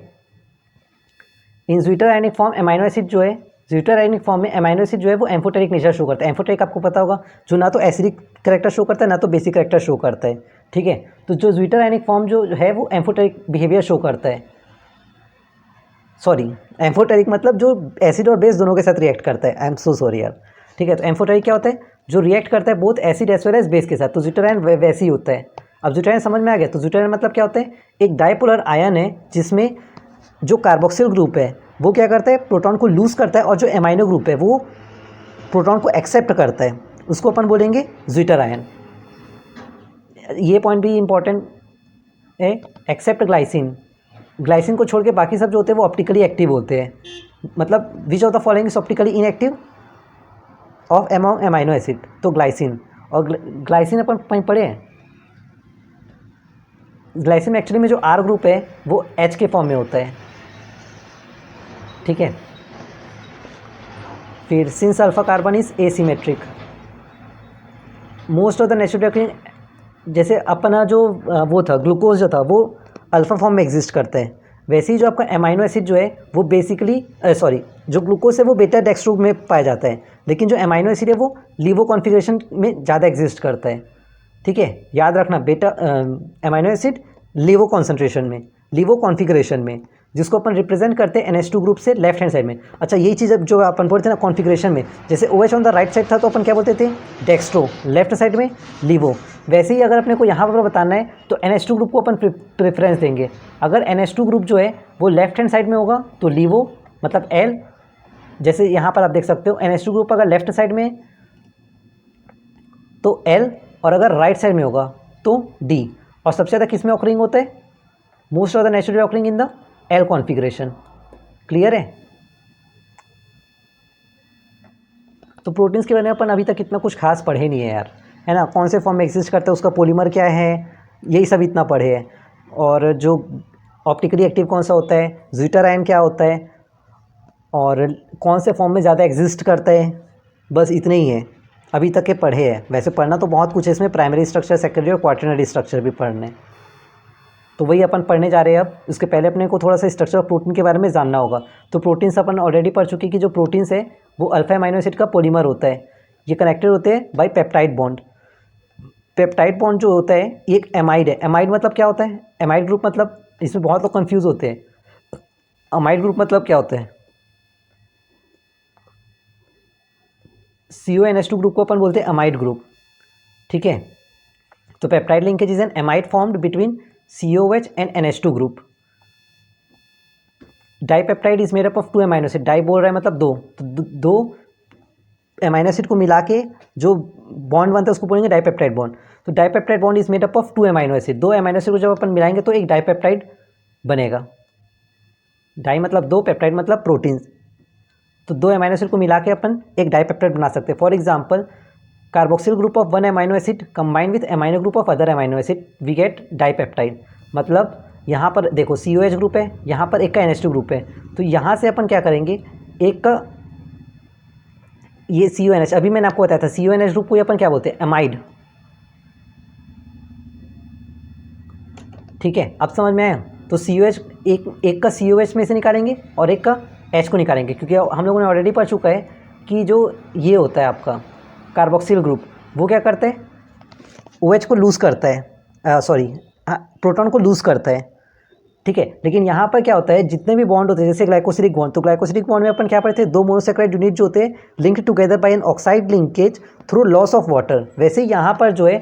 S1: In zwitterionic form amino acid जो है, ज्विटर आयनिक फॉर्म में एमाइनो एसिड जो है वो एम्फोटेरिक नेचर शो करता है। एम्फोटेरिक आपको पता होगा, जो ना तो एसिडिक करेक्टर शो करता है ना तो बेसिक करेक्टर शो करता है। ठीक है? तो जो ज्विटर आयनिक फॉर्म जो है वो एम्फोटेरिक बिहेवियर शो करता है। सॉरी, एम्फोटेरिक मतलब जो एसिड और बेस दोनों के साथ रिएक्ट करता है। आई एम सो सॉरी यार। ठीक है? तो एम्फोटेरिक क्या होता है? जो रिएक्ट करता है both acid as well as base के साथ। तो ज्विटर आयन वैसे ही होता है। अब ज्विटर आयन समझ में आ गया? तो ज्विटर आयन मतलब क्या होता है? एक डाइपोलर आयन है जिसमें जो कार्बोक्सिल ग्रुप है वो क्या करता है? प्रोटॉन को लूज़ करता है, और जो एमाइनो ग्रुप है वो प्रोटॉन को एक्सेप्ट करता है, उसको अपन बोलेंगे ज्विटर आयन। ये पॉइंट भी इंपॉर्टेंट है। एक्सेप्ट ग्लाइसिन, ग्लाइसिन को छोड़ के बाकी सब जो होते हैं वो ऑप्टिकली एक्टिव होते हैं। मतलब which of the following is optically inactive of among amino acid? तो ग्लाइसिन। और ग्लाइसिन अपन कहीं पढ़े हैं? ग्लाइसिन में एक्चुअली में जो R ग्रुप है वो H के फॉर्म में होता है। ठीक है? फिर since alpha carbon is asymmetric, most of the natural oxygen, जैसे अपना जो वो था ग्लूकोज जो था वो अल्फा फॉर्म में एग्जिस्ट करता है, वैसे ही जो आपका एमाइनो एसिड जो है वो बेसिकली जो ग्लूकोज है वो बेटा डेक्स्ट्रो में पाया जाता है, लेकिन जो एमाइनो एसिड है वो लीवो कॉन्फ़िगरेशन में ज़्यादा एग्जिस्ट करता है। ठीक है? याद रखना बेटा एमाइनो एसिड लीवो कॉन्सेंट्रेशन में, लीवो कॉन्फ़िगरेशन में, जिसको अपन रिप्रेजेंट करते हैं NH2 ग्रुप से लेफ्ट हैंड साइड में। अच्छा, यही चीज़ जो अपन बोलते हैं ना कॉन्फ़िगरेशन में, जैसे OH on the right side था तो अपन क्या बोलते थे? डेक्स्ट्रो, लेफ्ट साइड में लीवो। वैसे ही अगर अपने को यहाँ पर बताना है तो NH2 ग्रुप को अपन प्रेफरेंस देंगे। अगर NH2 ग्रुप जो है वो लेफ्ट हैंड साइड में होगा तो लीवो मतलब L, जैसे यहाँ पर आप देख सकते हो NH2 ग्रुप अगर लेफ्ट साइड में तो L, और अगर राइट साइड में होगा तो D। और सबसे ज़्यादा किस में ऑकरिंग होता है? Most of the naturally occurring in the L configuration. Clear है? तो प्रोटीन्स के बारे में अपन अभी तक इतना कुछ खास पढ़े नहीं है यार, है ना? कौन से फॉर्म में एग्जिस्ट करता है, उसका पॉलीमर क्या है, यही सब इतना पढ़े हैं। और जो ऑप्टिकली एक्टिव कौन सा होता है, ज्विटर आयन क्या होता है, और कौन से फॉर्म में ज़्यादा एग्जिस्ट करता है, बस इतने ही है अभी तक के पढ़े हैं। वैसे पढ़ना तो बहुत कुछ है इसमें, प्राइमरी स्ट्रक्चर, सेकेंडरी और क्वाटरनरी स्ट्रक्चर भी पढ़ने, तो वही अपन पढ़ने जा रहे हैं। अब इसके पहले अपने को थोड़ा सा स्ट्रक्चर ऑफ प्रोटीन के बारे में जानना होगा। तो प्रोटीन्स अपन ऑलरेडी पढ़ चुके कि जो प्रोटीन्स है वो अल्फा अमाइनो एसिड का पॉलीमर होता है। ये कनेक्टेड होते हैं bye peptide bond. Peptide bond जो होता है ये एक एमाइड है। एमाइड मतलब क्या होता है? एमाइड ग्रुप मतलब, इसमें बहुत लोग कंफ्यूज होते हैं, अमाइड ग्रुप मतलब क्या होता है? CONH2 ग्रुप को अपन बोलते हैं अमाइड ग्रुप, ठीक है। तो peptide linkage is an amide formed between COH and NH2 group. Dipeptide is made up of 2 amino acid. Di बोल रहा है मतलब दो, तो दो अमाइनो एसिड को मिला के जो बॉन्ड बनता है उसको बोलेंगे डाइपेप्टाइड बॉन्ड। तो dipeptide bond is made up of 2 amino acid. 2 amino acid को जब अपन मिलाएंगे तो एक डाइपेप्टाइड बनेगा। डाई मतलब दो, पेप्टाइड मतलब प्रोटीन्स। तो 2 अमाइनो एसिड को मिला के अपन एक डाइपेप्टाइड बना सकते हैं। For example, carboxyl group of 1 amino acid combined with amino group of other amino acid we get dipeptide. मतलब यहाँ पर देखो COH ग्रुप है, यहाँ पर एक का NH2 ग्रुप है, तो यहाँ से अपन क्या करेंगे, एक का ये CONH, अभी मैंने आपको बताया था CONH ग्रुप को अपन क्या बोलते हैं, एमाइड, ठीक है। अब समझ में आया? तो COH एक का COH में से निकालेंगे और एक का H को निकालेंगे, क्योंकि हम लोगों ने ऑलरेडी पढ़ चुका है कि जो ये होता है आपका कार्बोक्सिल ग्रुप, वो क्या करता है, OH को लूज़ करता है, प्रोटॉन को लूज़ करता है, ठीक है। लेकिन यहाँ पर क्या होता है, जितने भी बॉन्ड होते हैं जैसे ग्लाइकोसिलिक बॉन्ड, तो ग्लाइकोसिलिक बॉन्ड में अपन क्या पढ़ते हैं, 2 मोनोसैकेराइड यूनिट जो होते हैं linked together by an oxide linkage through loss of water. वैसे ही यहाँ पर जो है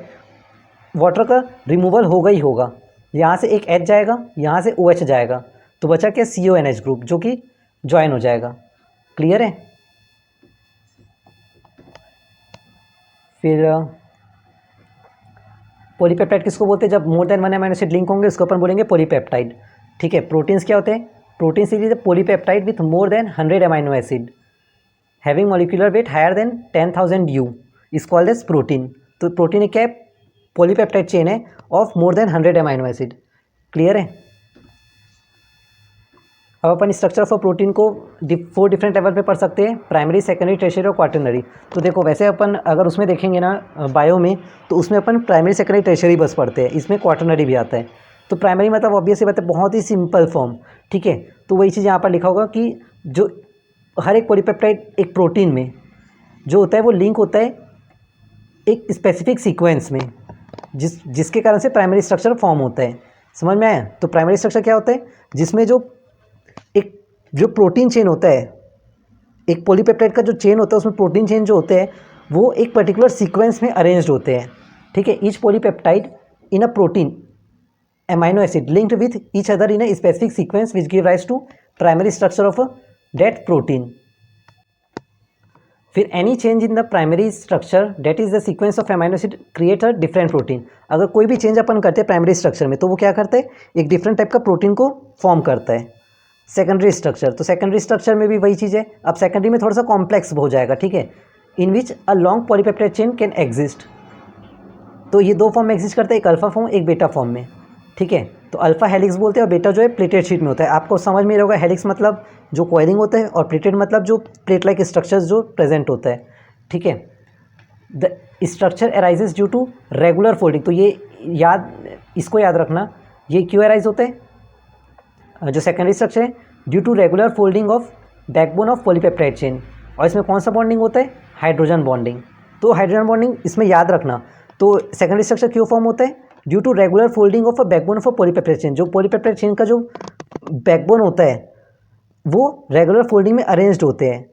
S1: वाटर का रिमूवल होगा ही होगा। यहाँ से एक H जाएगा, यहाँ से OH जाएगा, तो बचा क्या, CONH ग्रुप, जो कि ज्वाइन हो जाएगा। क्लियर है? फिर पॉलीपेप्टाइड किसको बोलते हैं, जब more than 1 amino acid link होंगे उसको अपन बोलेंगे पॉलीपेप्टाइड, ठीक है। प्रोटीन्स क्या होते हैं, protein series polypeptide with more than 100 amino acid having molecular weight higher than 10,000 U is called as protein. तो प्रोटीन क्या है, पॉलीपेप्टाइड चेन है of more than 100 amino acid. Clear है? अब अपन स्ट्रक्चर ऑफ प्रोटीन को 4 डिफरेंट लेवल पे पढ़ सकते हैं, प्राइमरी, सेकेंडरी, टर्शियरी और क्वाटरनरी। तो देखो वैसे अपन अगर उसमें देखेंगे ना बायो में, तो उसमें अपन प्राइमरी, सेकेंडरी, टर्शियरी बस पढ़ते हैं, इसमें क्वाटरनरी भी आता है। तो प्राइमरी मतलब ऑब्वियसली बात है बहुत ही सिंपल फॉर्म, ठीक है। तो वही चीज़ यहाँ पर लिखा होगा कि जो हर एक पॉलीपेप्टाइड एक प्रोटीन में जो होता है वो लिंक होता है एक स्पेसिफिक सीक्वेंस में, जिसके कारण से प्राइमरी स्ट्रक्चर फॉर्म होता है। समझ में आया? तो प्राइमरी स्ट्रक्चर क्या होता है, जिसमें जो प्रोटीन चेन होता है, एक पॉलीपेप्टाइड का जो चेन होता है उसमें प्रोटीन चेन जो होते हैं वो एक पर्टिकुलर सीक्वेंस में अरेंज्ड होते हैं, ठीक है। Each polypeptide in a protein amino acid linked with each other in a specific sequence which give rise to primary structure of that protein. फिर any change in the primary structure that is the sequence of amino acid create a different protein. अगर कोई भी change अपन करते हैं primary structure में तो वो क्या करता है, एक डिफरेंट टाइप का प्रोटीन को फॉर्म करता है। सेकेंडरी स्ट्रक्चर, तो सेकेंडरी स्ट्रक्चर में भी वही चीज़ है। अब सेकेंडरी में थोड़ा सा कॉम्प्लेक्स हो जाएगा, ठीक है। In which a long polypeptide chain can exist. तो ये 2 फॉर्म में एग्जिस्ट करता है, एक अल्फा फॉर्म, एक बेटा फॉर्म में, ठीक है। तो अल्फा हेलिक्स बोलते हैं और बेटा जो है प्लेटेड शीट में होता है। आपको समझ में रहेगा, हेलिक्स मतलब जो कॉइलिंग होता है और प्लेटेड मतलब जो प्लेट लाइक स्ट्रक्चर्स जो प्रेजेंट होता है, ठीक है। The structure arises due to regular folding. तो ये इसको याद रखना, ये क्यों अराइज होते हैं, जो सेकेंडरी स्ट्रक्चर है, due to regular folding of backbone of polypeptide chain. और इसमें कौन सा बॉन्डिंग होता है, हाइड्रोजन बॉन्डिंग। तो हाइड्रोजन बॉन्डिंग इसमें याद रखना। तो सेकेंडरी स्ट्रक्चर क्यों फॉर्म होता है, due to regular folding of a backbone of a polypeptide chain. जो पॉलीपेप्टाइड चेन का जो बैकबोन होता है वो रेगुलर फोल्डिंग में अरेंज्ड होते हैं।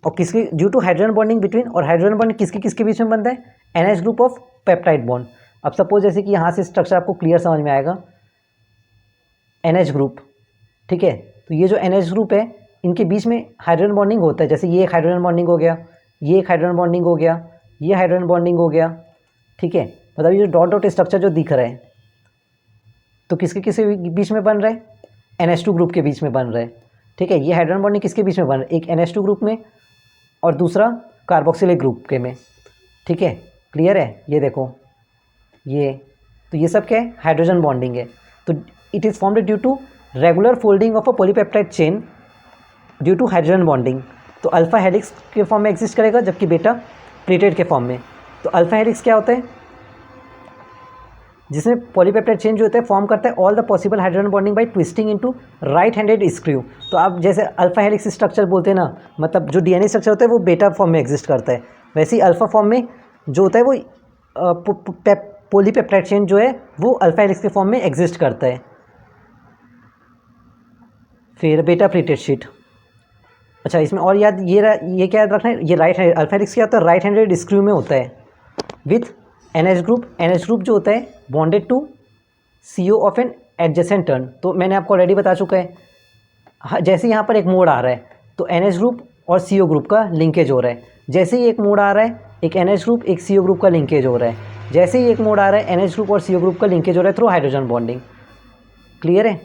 S1: और किसकी, due to hydrogen bonding between, और हाइड्रोजन बॉन्डिंग किसके बीच में बनता है, NH group of peptide bond. अब सपोज जैसे कि यहाँ से स्ट्रक्चर आपको क्लियर समझ में आएगा, NH ग्रुप, ठीक है। तो ये जो NH ग्रुप है इनके बीच में हाइड्रोजन बॉन्डिंग होता है। जैसे ये एक हाइड्रोजन बॉन्डिंग हो गया, ये एक हाइड्रोजन बॉन्डिंग हो गया, ये हाइड्रोजन बॉन्डिंग हो गया, ठीक है। मतलब ये जो डॉट डॉट स्ट्रक्चर जो दिख रहा है तो किसके बीच में बन रहा है, NH2 ग्रुप के बीच में बन रहा है, ठीक है। ये हाइड्रोजन बॉन्डिंग किसके बीच में बन रहा है, एक NH2 ग्रुप में और दूसरा कार्बोक्सिलिक ग्रुप के में, ठीक है। क्लियर है? ये देखो ये, तो ये सब क्या है, हाइड्रोजन बॉन्डिंग है। तो it is formed due to regular folding of a polypeptide chain due to hydrogen bonding. तो अल्फा हेलिक्स के फॉर्म में एग्जिस्ट करेगा, जबकि बीटा प्लेटेड के फॉर्म में। तो अल्फा हेलिक्स क्या होता है, जिसमें पॉलीपेप्टाइड चेन जो होता है फॉर्म करता है all the possible hydrogen bonding by twisting into right handed screw. तो आप जैसे अल्फा हेलिक्स स्ट्रक्चर बोलते हैं ना, मतलब जो डीएनए स्ट्रक्चर होता है वो बीटा फॉर्म में एग्जिस्ट करता है, वैसे ही अल्फा फॉर्म में जो होता है वो पॉलीपेप्टाइड चेन जो है वो अल्फा हेलिक्स के फॉर्म में एग्जिस्ट करता है। फिर बीटा प्लेटेड शीट। अच्छा, इसमें और याद ये क्या याद रखना है, ये राइट हैंड अल्फा हेलिक्स क्या होता है, राइट हैंडेड स्क्रू में होता है विथ NH ग्रुप जो होता है bonded to CO of an adjacent turn. तो मैंने आपको ऑलरेडी बता चुका है, जैसे यहाँ पर एक मोड आ रहा है तो NH ग्रुप और CO ग्रुप का लिंकेज हो रहा है। जैसे ही एक मोड आ रहा है, एक NH ग्रुप एक CO ग्रुप का लिंकेज हो रहा है। जैसे ही एक मोड आ रहा है, NH ग्रुप और CO ग्रुप का लिंकेज हो रहा है थ्रू हाइड्रोजन बॉन्डिंग। क्लियर है?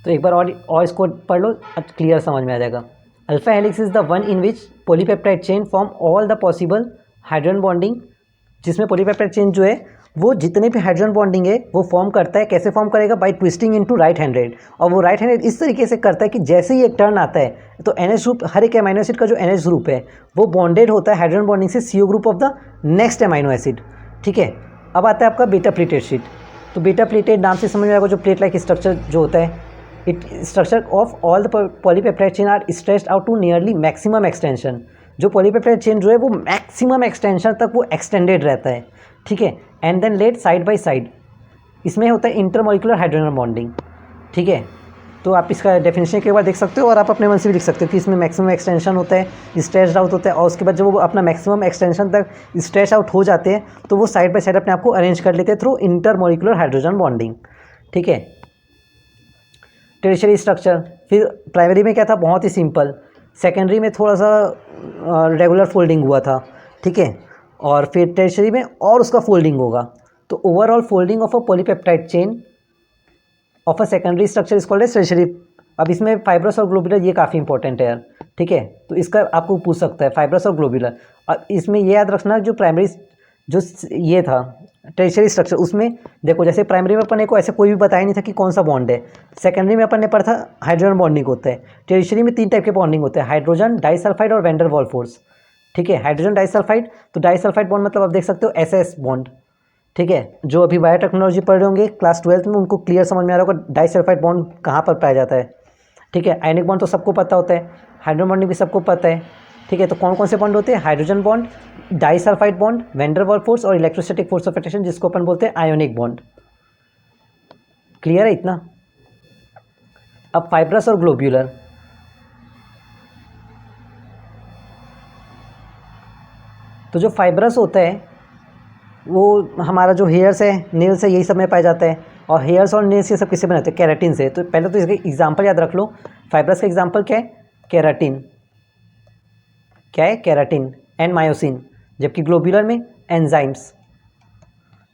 S1: तो एक बार और इसको पढ़ लो, क्लियर समझ में आ जाएगा। Alpha helix is the one in which polypeptide chain form all the possible hydrogen bonding, जिसमें पॉलीपेप्टाइड चेन जो है वो जितने भी हाइड्रोजन बॉन्डिंग है वो फॉर्म करता है। कैसे फॉर्म करेगा? By twisting into right handed. और वो राइट हैंडेड इस तरीके से करता है कि जैसे ही एक टर्न आता है तो NH ग्रुप, हर एक अमीनो एसिड का जो NH ग्रुप है वो बॉन्डेड होता है हाइड्रोजन बॉन्डिंग से CO group of the next amino acid. ठीक है, अब आता है आपका बीटा प्लेटेड शीट। तो बीटा प्लेटेड नाम से समझ में आएगा, जो प्लेट लाइक स्ट्रक्चर जो होता है, it structure of all the polypeptide chain are stretched out to nearly maximum extension. जो पॉलीपेप्टाइड चेन जो है वो मैक्सिमम एक्सटेंशन तक वो एक्सटेंडेड रहता है। ठीक है, and then let side by side. इसमें होता है इंटरमोलिकुलर हाइड्रोजन बॉन्डिंग। ठीक है, तो आप इसका डेफिनेशन के बाद देख सकते हो और आप अपने मन से भी लिख सकते हो कि इसमें मैक्सिमम एक्सटेंशन होता है, स्ट्रेच्ड आउट होता है, और उसके बाद जब वो अपना मैक्सिमम एक्सटेंशन तक स्ट्रेच आउट हो जाते हैं तो वो साइड बाय साइड अपने आप को अरेंज कर लेते हैं थ्रू इंटरमोलिकुलर हाइड्रोजन बॉन्डिंग। ठीक है, टेरिशरी स्ट्रक्चर। फिर प्राइमरी में क्या था, बहुत ही सिंपल। सेकेंडरी में थोड़ा सा रेगुलर फोल्डिंग हुआ था। ठीक है, और फिर टेरिशरी में और उसका फोल्डिंग होगा। तो overall folding of a polypeptide chain of a secondary structure is called as tertiary. अब इसमें फाइब्रस और ग्लोबुलर ये काफ़ी इंपॉर्टेंट है यार। ठीक है, तो इसका आपको पूछ सकता है फाइब्रस और ग्लोबुलर। और इसमें ये याद रखना, जो प्राइमरी जो ये था टेरिशरी स्ट्रक्चर, उसमें देखो जैसे प्राइमरी में अपन को ऐसे कोई भी बताया नहीं था कि कौन सा बॉन्ड है। सेकेंडरी में अपन ने पढ़ा था हाइड्रोजन बॉन्डिंग होता है। टेरिशरी में 3 टाइप के बॉन्डिंग होते हैं, हाइड्रोजन डाइसल्फाइड और वैन डर वाल्स। ठीक है, हाइड्रोजन डाइसल्फाइड, तो डाइसल्फाइड बॉन्ड मतलब आप देख सकते हो SS बॉन्ड। ठीक है, जो अभी बायोटेक्नोलॉजी पढ़ रहे होंगे क्लास 12th में उनको क्लियर समझ में आ रहा होगा डाइसल्फाइड बॉन्ड कहाँ पर पाया जाता है। ठीक है, आयनिक बॉन्ड तो सबको पता होता है, हाइड्रोजन बॉन्डिंग भी सबको पता है। ठीक है, तो कौन कौन से बॉन्ड होते हैं? Hydrogen bond, disulphide bond, van der Waals force और इलेक्ट्रोस्टैटिक फोर्स ऑफ अट्रैक्शन, जिसको अपन बोलते हैं आयोनिक बॉन्ड। क्लियर है इतना? अब फाइब्रस और ग्लोब्यूलर। तो जो फाइब्रस होता है वो हमारा जो हेयर्स है, नेल्स है, यही सब में पाया जाता है। और हेयर्स और नेल्स ये सब किससे बनाते हैं? केराटिन से। तो पहले तो इसके एग्जांपल याद रख लो। फाइब्रस का एग्जांपल क्या है? केराटिन। क्या है? Keratin and myosin. जबकि ग्लोब्यूलर में एंजाइम्स।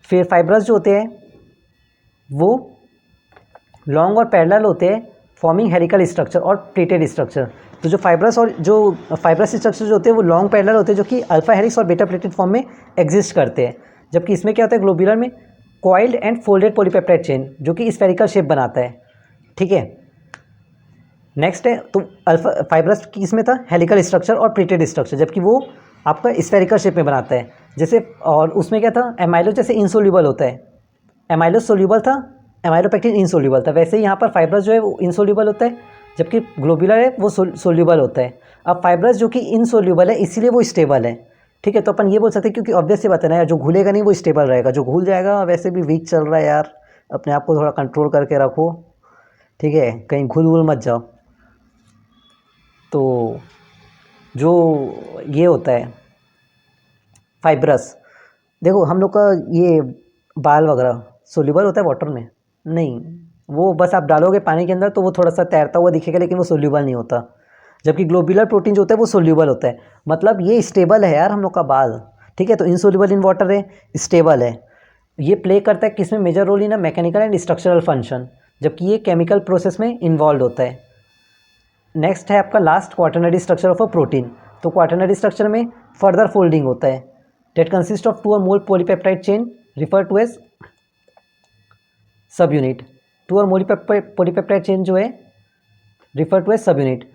S1: फिर फाइब्रस जो होते हैं वो लॉन्ग और पैरेलल होते हैं, फॉर्मिंग हेलिकल स्ट्रक्चर और प्लेटेड स्ट्रक्चर। तो जो फाइब्रस स्ट्रक्चर जो होते हैं वो लॉन्ग पैरेलल होते हैं, जो कि अल्फा हेलिक्स और बीटा प्लेटेड फॉर्म में एग्जिस्ट करते हैं। जबकि इसमें क्या होता है? ग्लोब्यूलर में coiled and folded polypeptide chain, जो कि स्फेरिकल शेप बनाता है। ठीक है, नेक्स्ट है तो अल्फा फाइब्रस की इसमें था हेलिकल स्ट्रक्चर और प्लेटेड स्ट्रक्चर, जबकि वो आपका स्फेरिकल शेप में बनाता है। जैसे और उसमें क्या था? एमाइलो जैसे इनसोल्यूबल होता है, एमाइलो सोल्यूबल था, एमाइलोपेक्टिन इनसोल्यूबल था। वैसे ही यहाँ पर फाइब्रस जो है वो इनसोल्यूबल होता है, जबकि ग्लोब्यूलर है वो सोल्यूबल होता है। अब फाइब्रस जो कि इनसोल्यूबल है इसीलिए वो स्टेबल है। ठीक है, तो अपन ये बोल सकते हैं क्योंकि ऑब्वियस सी बात है ना यार, जो घुलेगा नहीं वो स्टेबल रहेगा, जो घुल जाएगा वैसे भी वीक चल रहा है यार, अपने आप को थोड़ा कंट्रोल करके रखो। ठीक है, कहीं घुल वुल मत जाओ। तो जो ये होता है फाइब्रस, देखो हम लोग का ये बाल वगैरह सोल्यूबल होता है वाटर में? नहीं, वो बस आप डालोगे पानी के अंदर तो वो थोड़ा सा तैरता हुआ दिखेगा, लेकिन वो सोल्यूबल नहीं होता। जबकि ग्लोब्यूलर प्रोटीन जो होता है वो सोल्यूबल होता है, मतलब ये स्टेबल है यार हम लोग का बाल। ठीक है, तो इनसोल्यूबल इन वाटर है, स्टेबल है। ये प्ले करता है किसमें? Major role in a mechanical and structural function, जबकि ये केमिकल प्रोसेस में इन्वॉल्व होता है। नेक्स्ट है आपका last, quaternary structure of a protein. तो क्वाटरनरी स्ट्रक्चर में फर्दर फोल्डिंग होता है, that consist of 2 or more polypeptide chain refer to as subunit. 2 और पॉलीपेप्टाइड चेन जो है refer to as subunit.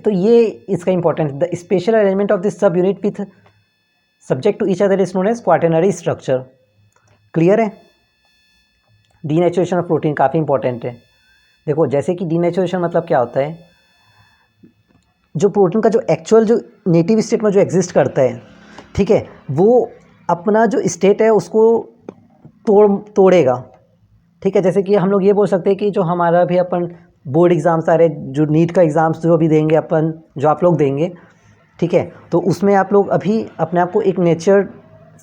S1: तो ये इसका important, the special arrangement of this subunit with subject to each other is known as quaternary structure. Clear है? Denaturation of protein काफ़ी important है। देखो जैसे कि डीनेचुरेशन मतलब क्या होता है, जो प्रोटीन का जो एक्चुअल जो नेटिव स्टेट में जो एग्जिस्ट करता है, ठीक है, वो अपना जो स्टेट है उसको तोड़ेगा। ठीक है, जैसे कि हम लोग ये बोल सकते हैं कि जो हमारा भी अपन बोर्ड एग्ज़ाम्स आ रहे, जो नीट का एग्ज़ाम्स जो भी देंगे अपन, जो आप लोग देंगे, ठीक है, तो उसमें आप लोग अभी अपने आप को एक नेचर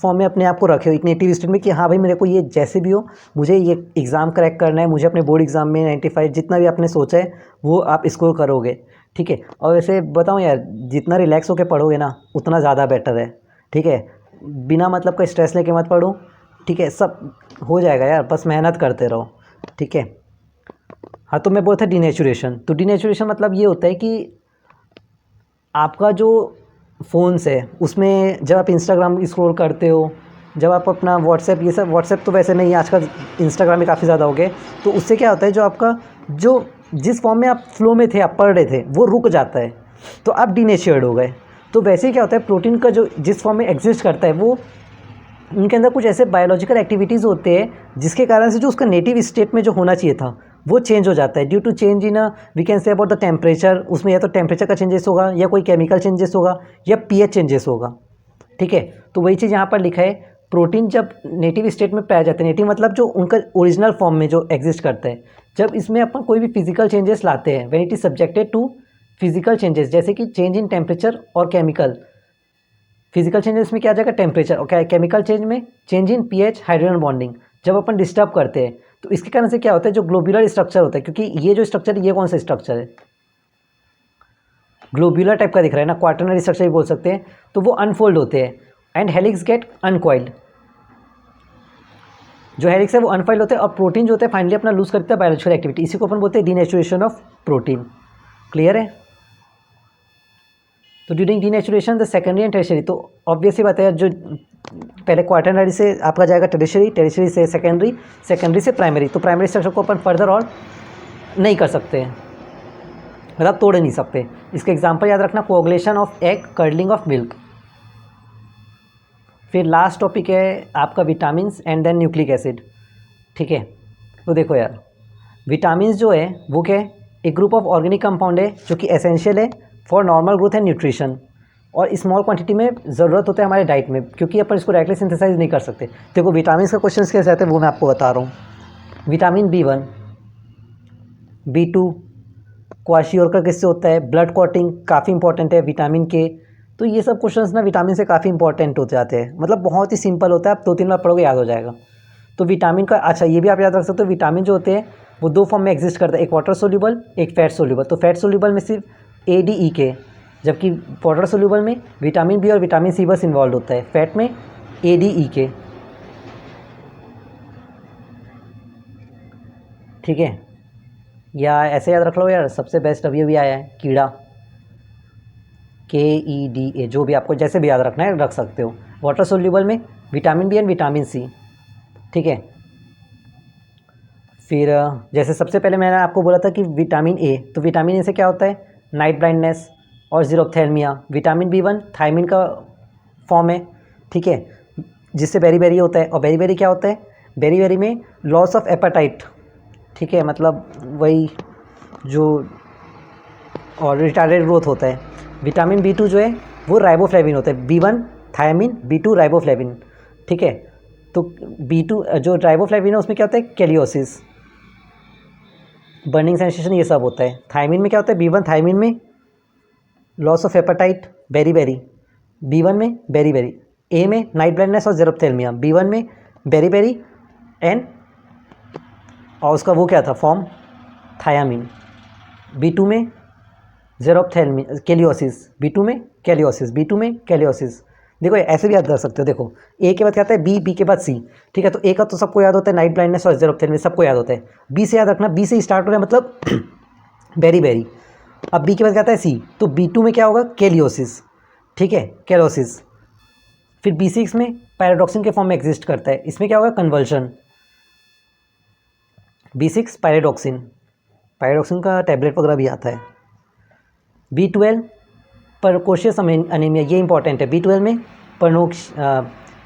S1: फॉर्म में अपने आप को रखे हो, एक नेटिव स्टेट में, कि हाँ भाई मेरे को ये जैसे भी हो मुझे ये एग्ज़ाम क्रैक करना है, मुझे अपने बोर्ड एग्ज़ाम में 95 जितना भी आपने सोचा है वो आप स्कोर करोगे। ठीक है, और वैसे बताऊँ यार, जितना रिलैक्स होकर पढ़ोगे ना उतना ज़्यादा बेटर है। ठीक है, बिना मतलब का स्ट्रेस लेके मत पढ़ो। ठीक है, सब हो जाएगा यार, बस मेहनत करते रहो। ठीक है, हाँ, तो मैं बोलता था डीनेचुरेशन। तो डीनेचुरेशन मतलब ये होता है कि आपका जो फ़ोन्स है उसमें जब आप इंस्टाग्राम स्क्रॉल करते हो, जब आप अपना व्हाट्सएप, ये सब व्हाट्सएप तो वैसे नहीं, आजकल इंस्टाग्राम में काफ़ी ज़्यादा हो गए, तो उससे क्या होता है, जो आपका जो जिस फॉर्म में आप फ्लो में थे, आप पढ़ रहे थे, वो रुक जाता है, तो आप डीनेचर्ड हो गए। तो वैसे ही क्या होता है, प्रोटीन का जो जिस फॉर्म में एग्जिस्ट करता है, वो उनके अंदर कुछ ऐसे बायोलॉजिकल एक्टिविटीज़ होते हैं जिसके कारण से जो उसका नेटिव स्टेट में जो होना चाहिए था वो चेंज हो जाता है, due to change in we can say about the temperature. उसमें या तो टेम्परेचर का चेंजेस होगा, या कोई केमिकल चेंजेस होगा, या पीएच चेंजेस होगा। ठीक है, तो वही चीज़ यहाँ पर लिखा है, प्रोटीन जब नेटिव स्टेट में पाया जाता है, नेटिव मतलब जो उनका ओरिजिनल फॉर्म में जो एग्जिस्ट करता है, जब इसमें अपन कोई भी फिजिकल चेंजेस लाते हैं, when it is subjected to physical changes, जैसे कि चेंज इन टेम्परेचर और केमिकल। फिजिकल चेंजेस में क्या आ जाएगा, टेम्परेचर, और केमिकल चेंज में change in pH, hydrogen bonding. जब अपन डिस्टर्ब करते हैं तो इसके कारण से क्या होता है, जो ग्लोब्यूलर स्ट्रक्चर होता है, क्योंकि ये जो स्ट्रक्चर है, ये कौन सा स्ट्रक्चर है, ग्लोब्यूलर टाइप का दिख रहा है ना, क्वाटरनरी स्ट्रक्चर भी बोल सकते हैं, तो वो अनफोल्ड होते हैं एंड हेलिक्स गेट अनकॉइल्ड। जो हेलिक्स है वो अनफोल्ड होते हैं, और प्रोटीन जो होता है फाइनली अपना लूज करता है बायोलॉजिकल एक्टिविटी। इसी को अपन बोलते हैं डीनेचुरेशन ऑफ प्रोटीन। क्लियर है? तो during denaturation the secondary and tertiary, तो ऑब्वियसली बात है, जो पहले क्वाटरनरी से आपका जाएगा टेरिशरी, टेरिशरी से सेकेंडरी, सेकेंडरी से प्राइमरी। तो प्राइमरी स्ट्रक्चर को अपन फर्दर और नहीं कर सकते हैं, मतलब तोड़ नहीं सकते। इसके एग्जांपल याद रखना, coagulation of egg, curdling of milk. फिर लास्ट टॉपिक है आपका vitamins and then nucleic acid. ठीक है, तो देखो यार, विटामिन्स जो है वो क्या है, एक ग्रुप ऑफ ऑर्गेनिक कंपाउंड है जो कि एसेंशियल है for normal growth and nutrition, और स्मॉल क्वांटिटी में ज़रूरत होता है हमारे डाइट में, क्योंकि अपन इसको डायरेक्टली सिंथेसाइज नहीं कर सकते। देखो विटामिन का क्वेश्चन कैसे आते हैं वो मैं आपको बता रहा हूँ। विटामिन B1, B2 क्वाशियोरकर किससे होता है, ब्लड क्लॉटिंग काफ़ी इंपॉर्टेंट है, विटामिन के। तो ये सब क्वेश्चंस ना विटामिन से काफ़ी इंपॉर्टेंट हो जाते हैं, मतलब बहुत ही सिंपल होता है, आप 2-3 बार पढ़ोगे याद हो जाएगा। तो विटामिन का, अच्छा ये भी आप याद रख सकते हो, विटामिन जो होते हैं वो 2 फॉर्म में एग्जिस्ट करता है, एक वाटर सोल्यूबल, एक फैट सोल्यूबल। तो फैट सोल्यूबल में सिर्फ ADEK, जबकि वाटर सोल्यूबल में विटामिन B और विटामिन C बस इन्वॉल्व होता है, फैट में ADEK। ठीक है, या ऐसे याद रख लो यार, सबसे बेस्ट अभी आया है कीड़ा, KEDA, जो भी आपको जैसे भी याद रखना है रख सकते हो। वाटर सोल्यूबल में vitamin B and vitamin C। ठीक है, फिर जैसे सबसे पहले मैंने आपको बोला था कि विटामिन A, तो विटामिन A से क्या होता है, नाइट ब्लाइंडनेस और ज़ीरोफ्थैल्मिया। विटामिन B1 थायमिन का फॉर्म है। ठीक है, जिससे बेरी होता है, और बेरी क्या होता है, बेरी में लॉस ऑफ एपेटाइट। ठीक है, मतलब वही जो, और रिटार्डेड ग्रोथ होता है। विटामिन B2 जो है वो राइबोफ्लेविन होता है, B1 थायमिन, B2 राइबोफ्लेविन। ठीक है, तो B2 जो राइबोफ्लेविन है उसमें क्या होता है, कैलियोसिस, बर्निंग सेंसेशन, ये सब होता है। थायमिन में क्या होता है, B1 थायमिन में loss of appetite, berry, B1 में बेरी, A में नाइट ब्लाइंडनेस और ज़ीरोफ्थैल्मिया, B1 में बेरी एंड, और उसका वो क्या था फॉर्म, थायामिन। B2 में ज़ीरोफ्थैल्मिया, कैलियोसिस, B2 में कैलियोसिस। देखो ऐसे भी याद कर सकते हो, देखो A के बाद क्या आता है, B के बाद C। ठीक है, तो A का तो सबको याद होता है, नाइट ब्लाइंडनेस और ज़ीरोफ्थैल्मिया सबको याद होता है। B से याद रखना, B से स्टार्ट हो रहा है मतलब बेरी। अब B के बाद क्या आता है C, तो B2 में क्या होगा, कैलियोसिस। ठीक है, कैलियोसिस। फिर B6 में पैराडॉक्सिन के फॉर्म में एग्जिस्ट करता है। इसमें क्या होगा, कन्वर्जन। B6 पैराडॉक्सिन का टैबलेट वगैरह भी आता है। B12 परकोशियस अनीमिया, ये इंपॉर्टेंट है। B12 में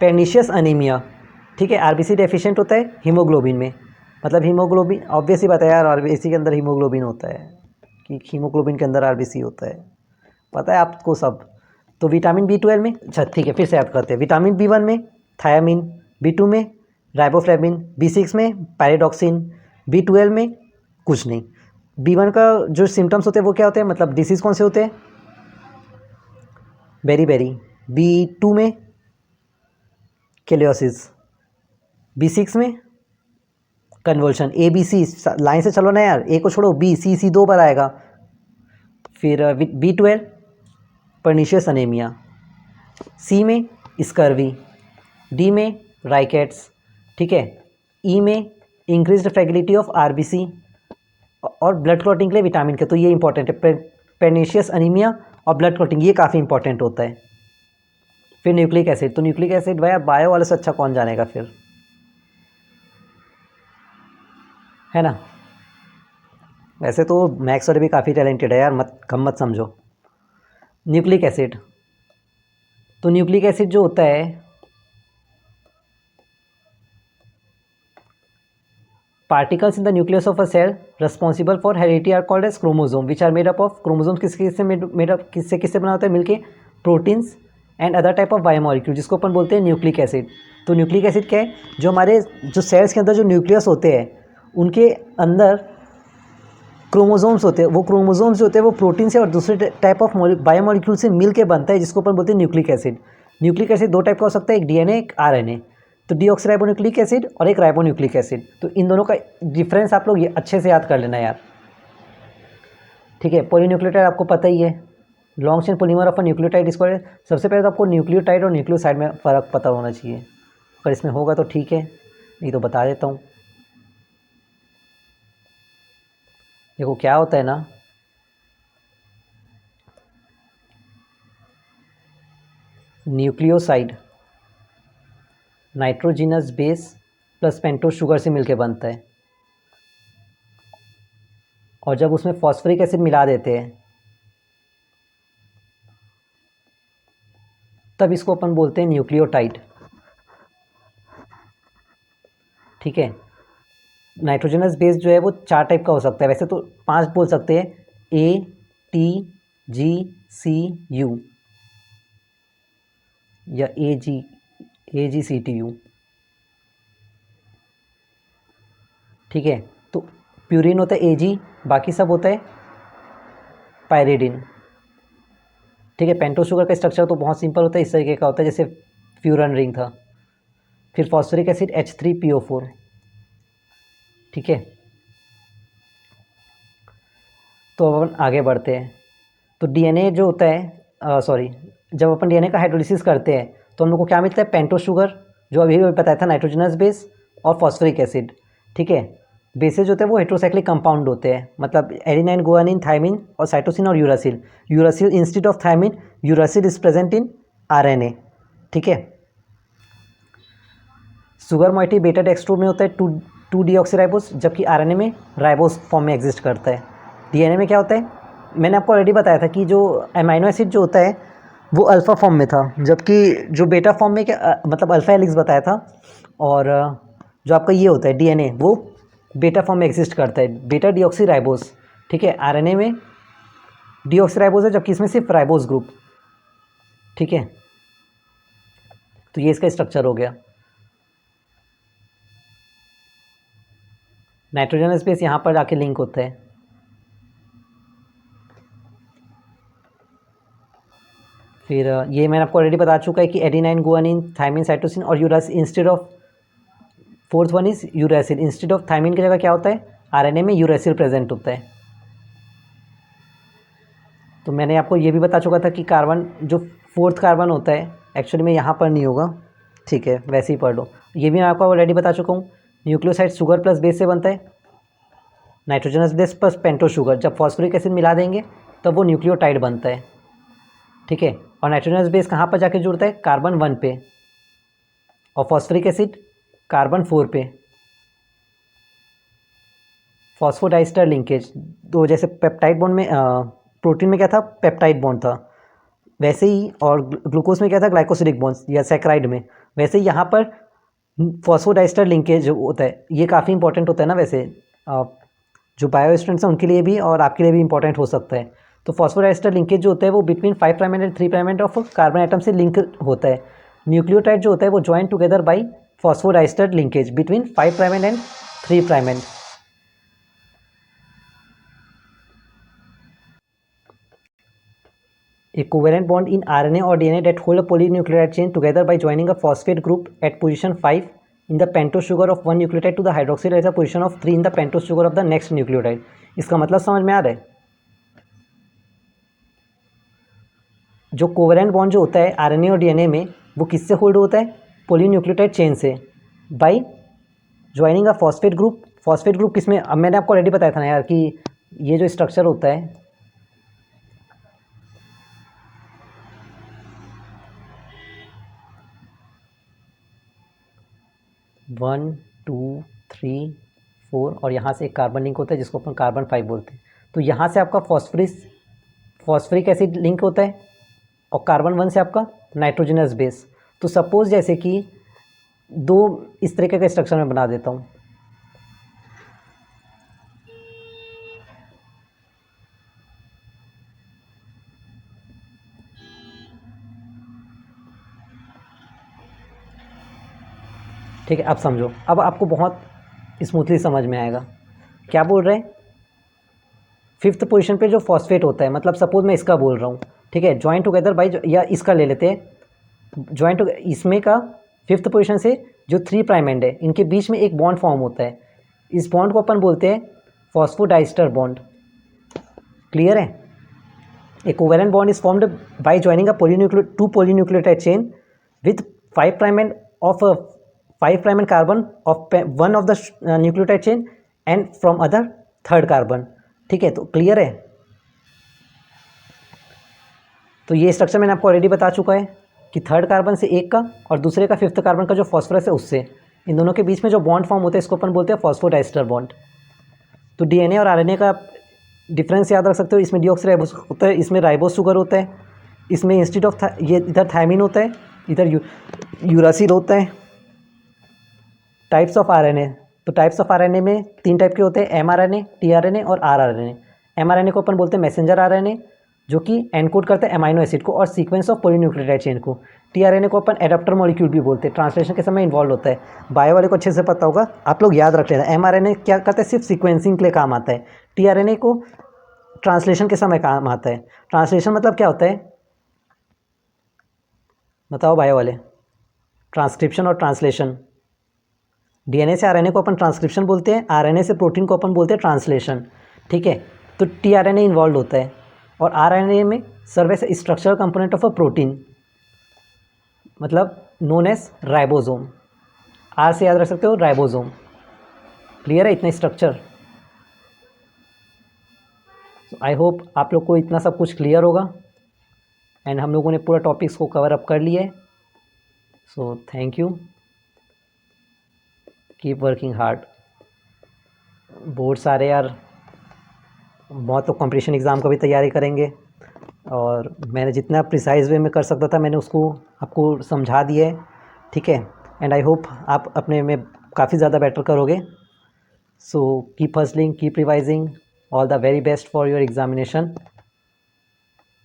S1: पर्निशियस अनीमिया, ठीक है, आरबीसी डेफिशिएंट होता है हीमोग्लोबिन में। मतलब हीमोग्लोबिन, ऑब्वियस ही बात है यार, आरबीसी के अंदर हीमोग्लोबिन होता है, कि हीमोग्लोबिन के अंदर आरबीसी होता है, पता है आपको सब। तो विटामिन B12 में, अच्छा ठीक है, फिर से याद करते हैं। विटामिन B1 में थायामीन, B2 में राइबोफ्लेविन, B6 में पैराडॉक्सिन, B12 में कुछ नहीं। B1 का जो सिम्टम्स होते हैं वो क्या होते हैं, मतलब डिसीज़ कौन से होते हैं, बेरी। B2 में केलियोसिस, B6 में कन्वर्शन। ABC लाइन से चलो ना यार, ए को छोड़ो, C 2 बार आएगा। फिर B12 पर्निशियस अनेमिया, C में स्कर्वी, D में राइकेट्स, ठीक है, E में इंक्रीज्ड फ्रेगिलिटी ऑफ आरबीसी और ब्लड क्लॉटिंग के लिए विटामिन के। तो ये इंपॉर्टेंट है, पर्निशियस अनीमिया और ब्लड क्लॉटिंग, ये काफ़ी इंपॉर्टेंट होता है। फिर न्यूक्लिक एसिड, तो न्यूक्लिक एसिड भाई बायो वाले से अच्छा कौन जानेगा फिर, है ना। वैसे तो मैथ्स वाले भी काफ़ी टैलेंटेड है यार, कम मत समझो। न्यूक्लिक एसिड, तो न्यूक्लिक एसिड जो होता है, particles in the nucleus of a cell responsible for heredity are called as chromosome which are made up of, chromosome किससे मेड अप, किससे बना होता है, मिलके proteins and other type of biomolecule, जिसको अपन बोलते हैं न्यूक्लिक एसिड। तो न्यूक्लिक एसिड क्या है, जो हमारे जो सेल्स के अंदर जो न्यूक्लियस होते हैं उनके अंदर क्रोमोजोम्स होते हैं, वो क्रोमोजोम्स जो होते हैं वो प्रोटीन से और दूसरे टाइप ऑफ बायोमोलिक्यूल से मिल के बनता है, जिसको अपन बोलते हैं न्यूक्लिक एसिड। न्यूक्लिक एसिड दो टाइप का हो सकता है, एक डीएनए, एक आरएनए। तो डीऑक्सीराइबोन्यूक्लिक एसिड और एक राइबोन्यूक्लिक एसिड। तो इन दोनों का डिफरेंस आप लोग ये अच्छे से याद कर लेना यार, ठीक है। पॉलीन्यूक्लियोटाइड आपको पता ही है, long chain polymer of a nucleotide इसको। सबसे पहले तो आपको न्यूक्लियोटाइड और न्यूक्लियोसाइड में फ़र्क पता होना चाहिए, अगर इसमें होगा तो ठीक है, नहीं तो बता देता हूँ। देखो क्या होता है ना, nucleoside nitrogenous base plus pentose sugar से मिलके बनता है, और जब उसमें फॉस्फोरिक एसिड मिला देते हैं तब इसको अपन बोलते हैं न्यूक्लियोटाइड, ठीक है। नाइट्रोजनस बेस जो है वो 4 टाइप का हो सकता है, वैसे तो 5 बोल सकते हैं, ATGCU या AGCTU, ठीक है। तो प्यूरिन होता है AG, बाकी सब होता है पायरिडिन, ठीक है। पेंटोस शुगर का स्ट्रक्चर तो बहुत सिंपल होता है, इस तरीके का होता है जैसे फ्यूरन रिंग था। फिर फॉस्फोरिक एसिड H3PO4, ठीक है। तो अपन आगे बढ़ते हैं। तो डीएनए जो होता है, जब अपन डीएनए का हाइड्रोलिसिस करते हैं तो हम लोग को क्या मिलता है, पेंटोस शुगर, जो अभी बताया था, नाइट्रोजनस बेस और फॉस्फोरिक एसिड, ठीक है। बेसेज होते हैं वो हेट्रोसाइक्लिक कंपाउंड होते हैं, मतलब एडेनाइन, गुआनिन, थायमिन और साइटोसिन और uracil. Uracil instead of thymine, uracil is present in RNA, ठीक है। शुगर मोइटी बेटा डेक्स्ट्रो में होता है 2 डीऑक्सीराइबोस, जबकि आरएनए में राइबोस फॉर्म में एग्जिस्ट करता है। डीएनए में क्या होता है, मैंने आपको ऑलरेडी बताया था कि जो अमाइनो एसिड जो होता है वो अल्फ़ा फॉर्म में था, जबकि जो बेटा फॉर्म में क्या मतलब अल्फ़ा हेलिक्स बताया था, और जो आपका ये होता है डीएनए वो बेटा फॉर्म में एग्जिस्ट करता है, बेटा डीऑक्सीराइबोस, ठीक है। आरएनए में डीऑक्सीराइबोस है, जबकि इसमें सिर्फ राइबोस ग्रुप, ठीक है। तो ये इसका स्ट्रक्चर हो गया। नाइट्रोजनस बेस यहाँ पर आके लिंक होता है। फिर ये मैंने आपको ऑलरेडी बता चुका है कि एडेनाइन, गुआनिन, थायमिन, साइटोसिन और uracil instead of, fourth one is uracil, instead of thymine की जगह क्या होता है, आरएनए में यूरासिल प्रेजेंट होता है। तो मैंने आपको ये भी बता चुका था कि कार्बन जो 4th कार्बन होता है एक्चुअली में यहाँ पर नहीं होगा, ठीक है, वैसे ही पढ़ लो। ये भी मैं आपको ऑलरेडी बता चुका हूँ। न्यूक्लियोसाइड शुगर प्लस बेस से बनता है, nitrogenous base plus pentose sugar, जब फॉस्फोरिक एसिड मिला देंगे तब वो न्यूक्लियोटाइड बनता है। ठीक है। और नाइट्रोजनस बेस कहाँ पर जाके जुड़ता है? कार्बन 1 पे। और फॉस्फोरिक एसिड कार्बन 4 पे। फॉस्फोडाइस्टर लिंकेज, तो जैसे पेप्टाइड बॉन्ड में प्रोटीन में क्या था? पेप्टाइड बॉन्ड था, वैसे ही, और ग्लूकोज में क्या था? ग्लाइकोसिडिक बॉन्ड्स या सैकराइड में। वैसे ही यहाँ पर फॉस्फोडाइस्टर लिंकेज जो होता है, ये काफ़ी इंपॉर्टेंट होता है ना वैसे, जो बायो स्टूडेंट्स हैं उनके लिए भी और आपके लिए भी इंपॉर्टेंट हो सकता है। तो फॉस्फोडाइस्टर लिंकेज जो होता है वो between 5 prime and 3 prime end of carbon atom से लिंक होता है। न्यूक्लियोटाइड जो होता है वो join together by phosphodiester linkage between 5 prime and 3 prime and. A covalent bond in RNA or DNA that hold a polynucleotide chain together by joining a phosphate group at position 5 in the pentose sugar of one nucleotide to the hydroxyl at the position of 3 in the pentose sugar of the next nucleotide। इसका मतलब समझ में आ रहा है? जो covalent bond जो होता है आरएनए और डीएनए में, वो किससे होल्ड होता है? पॉलीन्यूक्लियोटाइड चेन से, by joining a phosphate group. Phosphate group किसमें? अब मैंने आपको ऑलरेडी बताया था ना यार कि ये जो स्ट्रक्चर होता है, 1 2 3 4 और यहाँ से एक कार्बन लिंक होता है जिसको अपन कार्बन 5 बोलते हैं। तो यहाँ से आपका फॉस्फोरिक एसिड लिंक होता है और कार्बन 1 से आपका नाइट्रोजनस बेस। तो सपोज जैसे कि दो इस तरीके का स्ट्रक्चर मैं बना देता हूँ। ठीक है, अब समझो, अब आपको बहुत स्मूथली समझ में आएगा। क्या बोल रहे हैं? 5th पोजीशन पे जो फॉस्फेट होता है, मतलब सपोज मैं इसका बोल रहा हूँ, ठीक है, ज्वाइन टुगेदर बाई, या इसका ले लेते हैं, ज्वाइन टू, इसमें का 5th पोजीशन से जो 3 प्राइम एंड है, इनके बीच में एक बॉन्ड फॉर्म होता है। इस बॉन्ड को अपन बोलते हैं फॉस्फोडाइस्टर बॉन्ड। क्लियर है? A covalent bond is formed by joining a two polynucleotide chain with 5 prime end of a 5 prime and carbon of one of the nucleotide chain and from other third carbon। ठीक है, तो clear है? तो ये structure मैंने आपको already बता चुका है कि थर्ड कार्बन से एक का और दूसरे का 5th कार्बन का जो फॉस्फोरस है उससे, इन दोनों के बीच में जो बॉन्ड फॉर्म होता है इसको अपन बोलते हैं फॉस्फोडाइस्टर बॉन्ड। तो डीएनए और आरएनए का डिफरेंस याद रख सकते हो। इसमें डीऑक्सीराइबोस होता है, इसमें राइबोस शुगर होता है। इसमें इंस्टेड ऑफ ये इधर थायमिन होता है, इधर यूरासिल होता है। टाइप्स ऑफ आरएनए, तो टाइप्स ऑफ आरएनए में 3 टाइप के होते हैं, एमआरएनए, टीआरएनए और आरआरएनए। एमआरएनए को अपन बोलते हैं मैसेंजर आरएनए, जो कि एनकोड करते हैं अमाइनो एसिड को और सीक्वेंस ऑफ पॉलीन्यूक्लियोटाइड चेन को। टीआरएनए को अपन एडाप्टर मॉलिक्यूल भी बोलते हैं, ट्रांसलेशन के समय इन्वॉल्व होता है। बायो वाले को अच्छे से पता होगा, आप लोग याद रख लेना। एमआरएनए क्या करता है? सिर्फ सीक्वेंसिंग के लिए काम आता है। टीआरएनए को ट्रांसलेशन के समय काम आता है। ट्रांसलेशन मतलब क्या होता है? बताओ बायो वाले। ट्रांसक्रिप्शन और ट्रांसलेशन। डीएनए से आरएनए को अपन ट्रांसक्रिप्शन बोलते हैं, आरएनए से प्रोटीन को अपन बोलते हैं ट्रांसलेशन। ठीक है, तो टीआरएनए इन्वॉल्व होता है और आरएनए में serve as structural component of a protein, मतलब नोन एज राइबोसोम। आर से याद रख सकते हो, राइबोसोम। क्लियर है इतना स्ट्रक्चर? आई होप आप लोग को इतना सब कुछ क्लियर होगा एंड हम लोगों ने पूरा टॉपिक्स को कवर अप कर लिया है। So thank you, keep working hard. Boards आ रहे यार, बहुत तो कंपटीशन एग्ज़ाम का भी तैयारी करेंगे और मैंने जितना प्रिसाइज वे में कर सकता था मैंने उसको आपको समझा दिया है। ठीक है, एंड आई होप आप अपने में काफ़ी ज़्यादा बेटर करोगे। So keep hustling, keep revising, all the very best for your examination.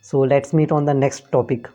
S1: So let's meet on the next topic.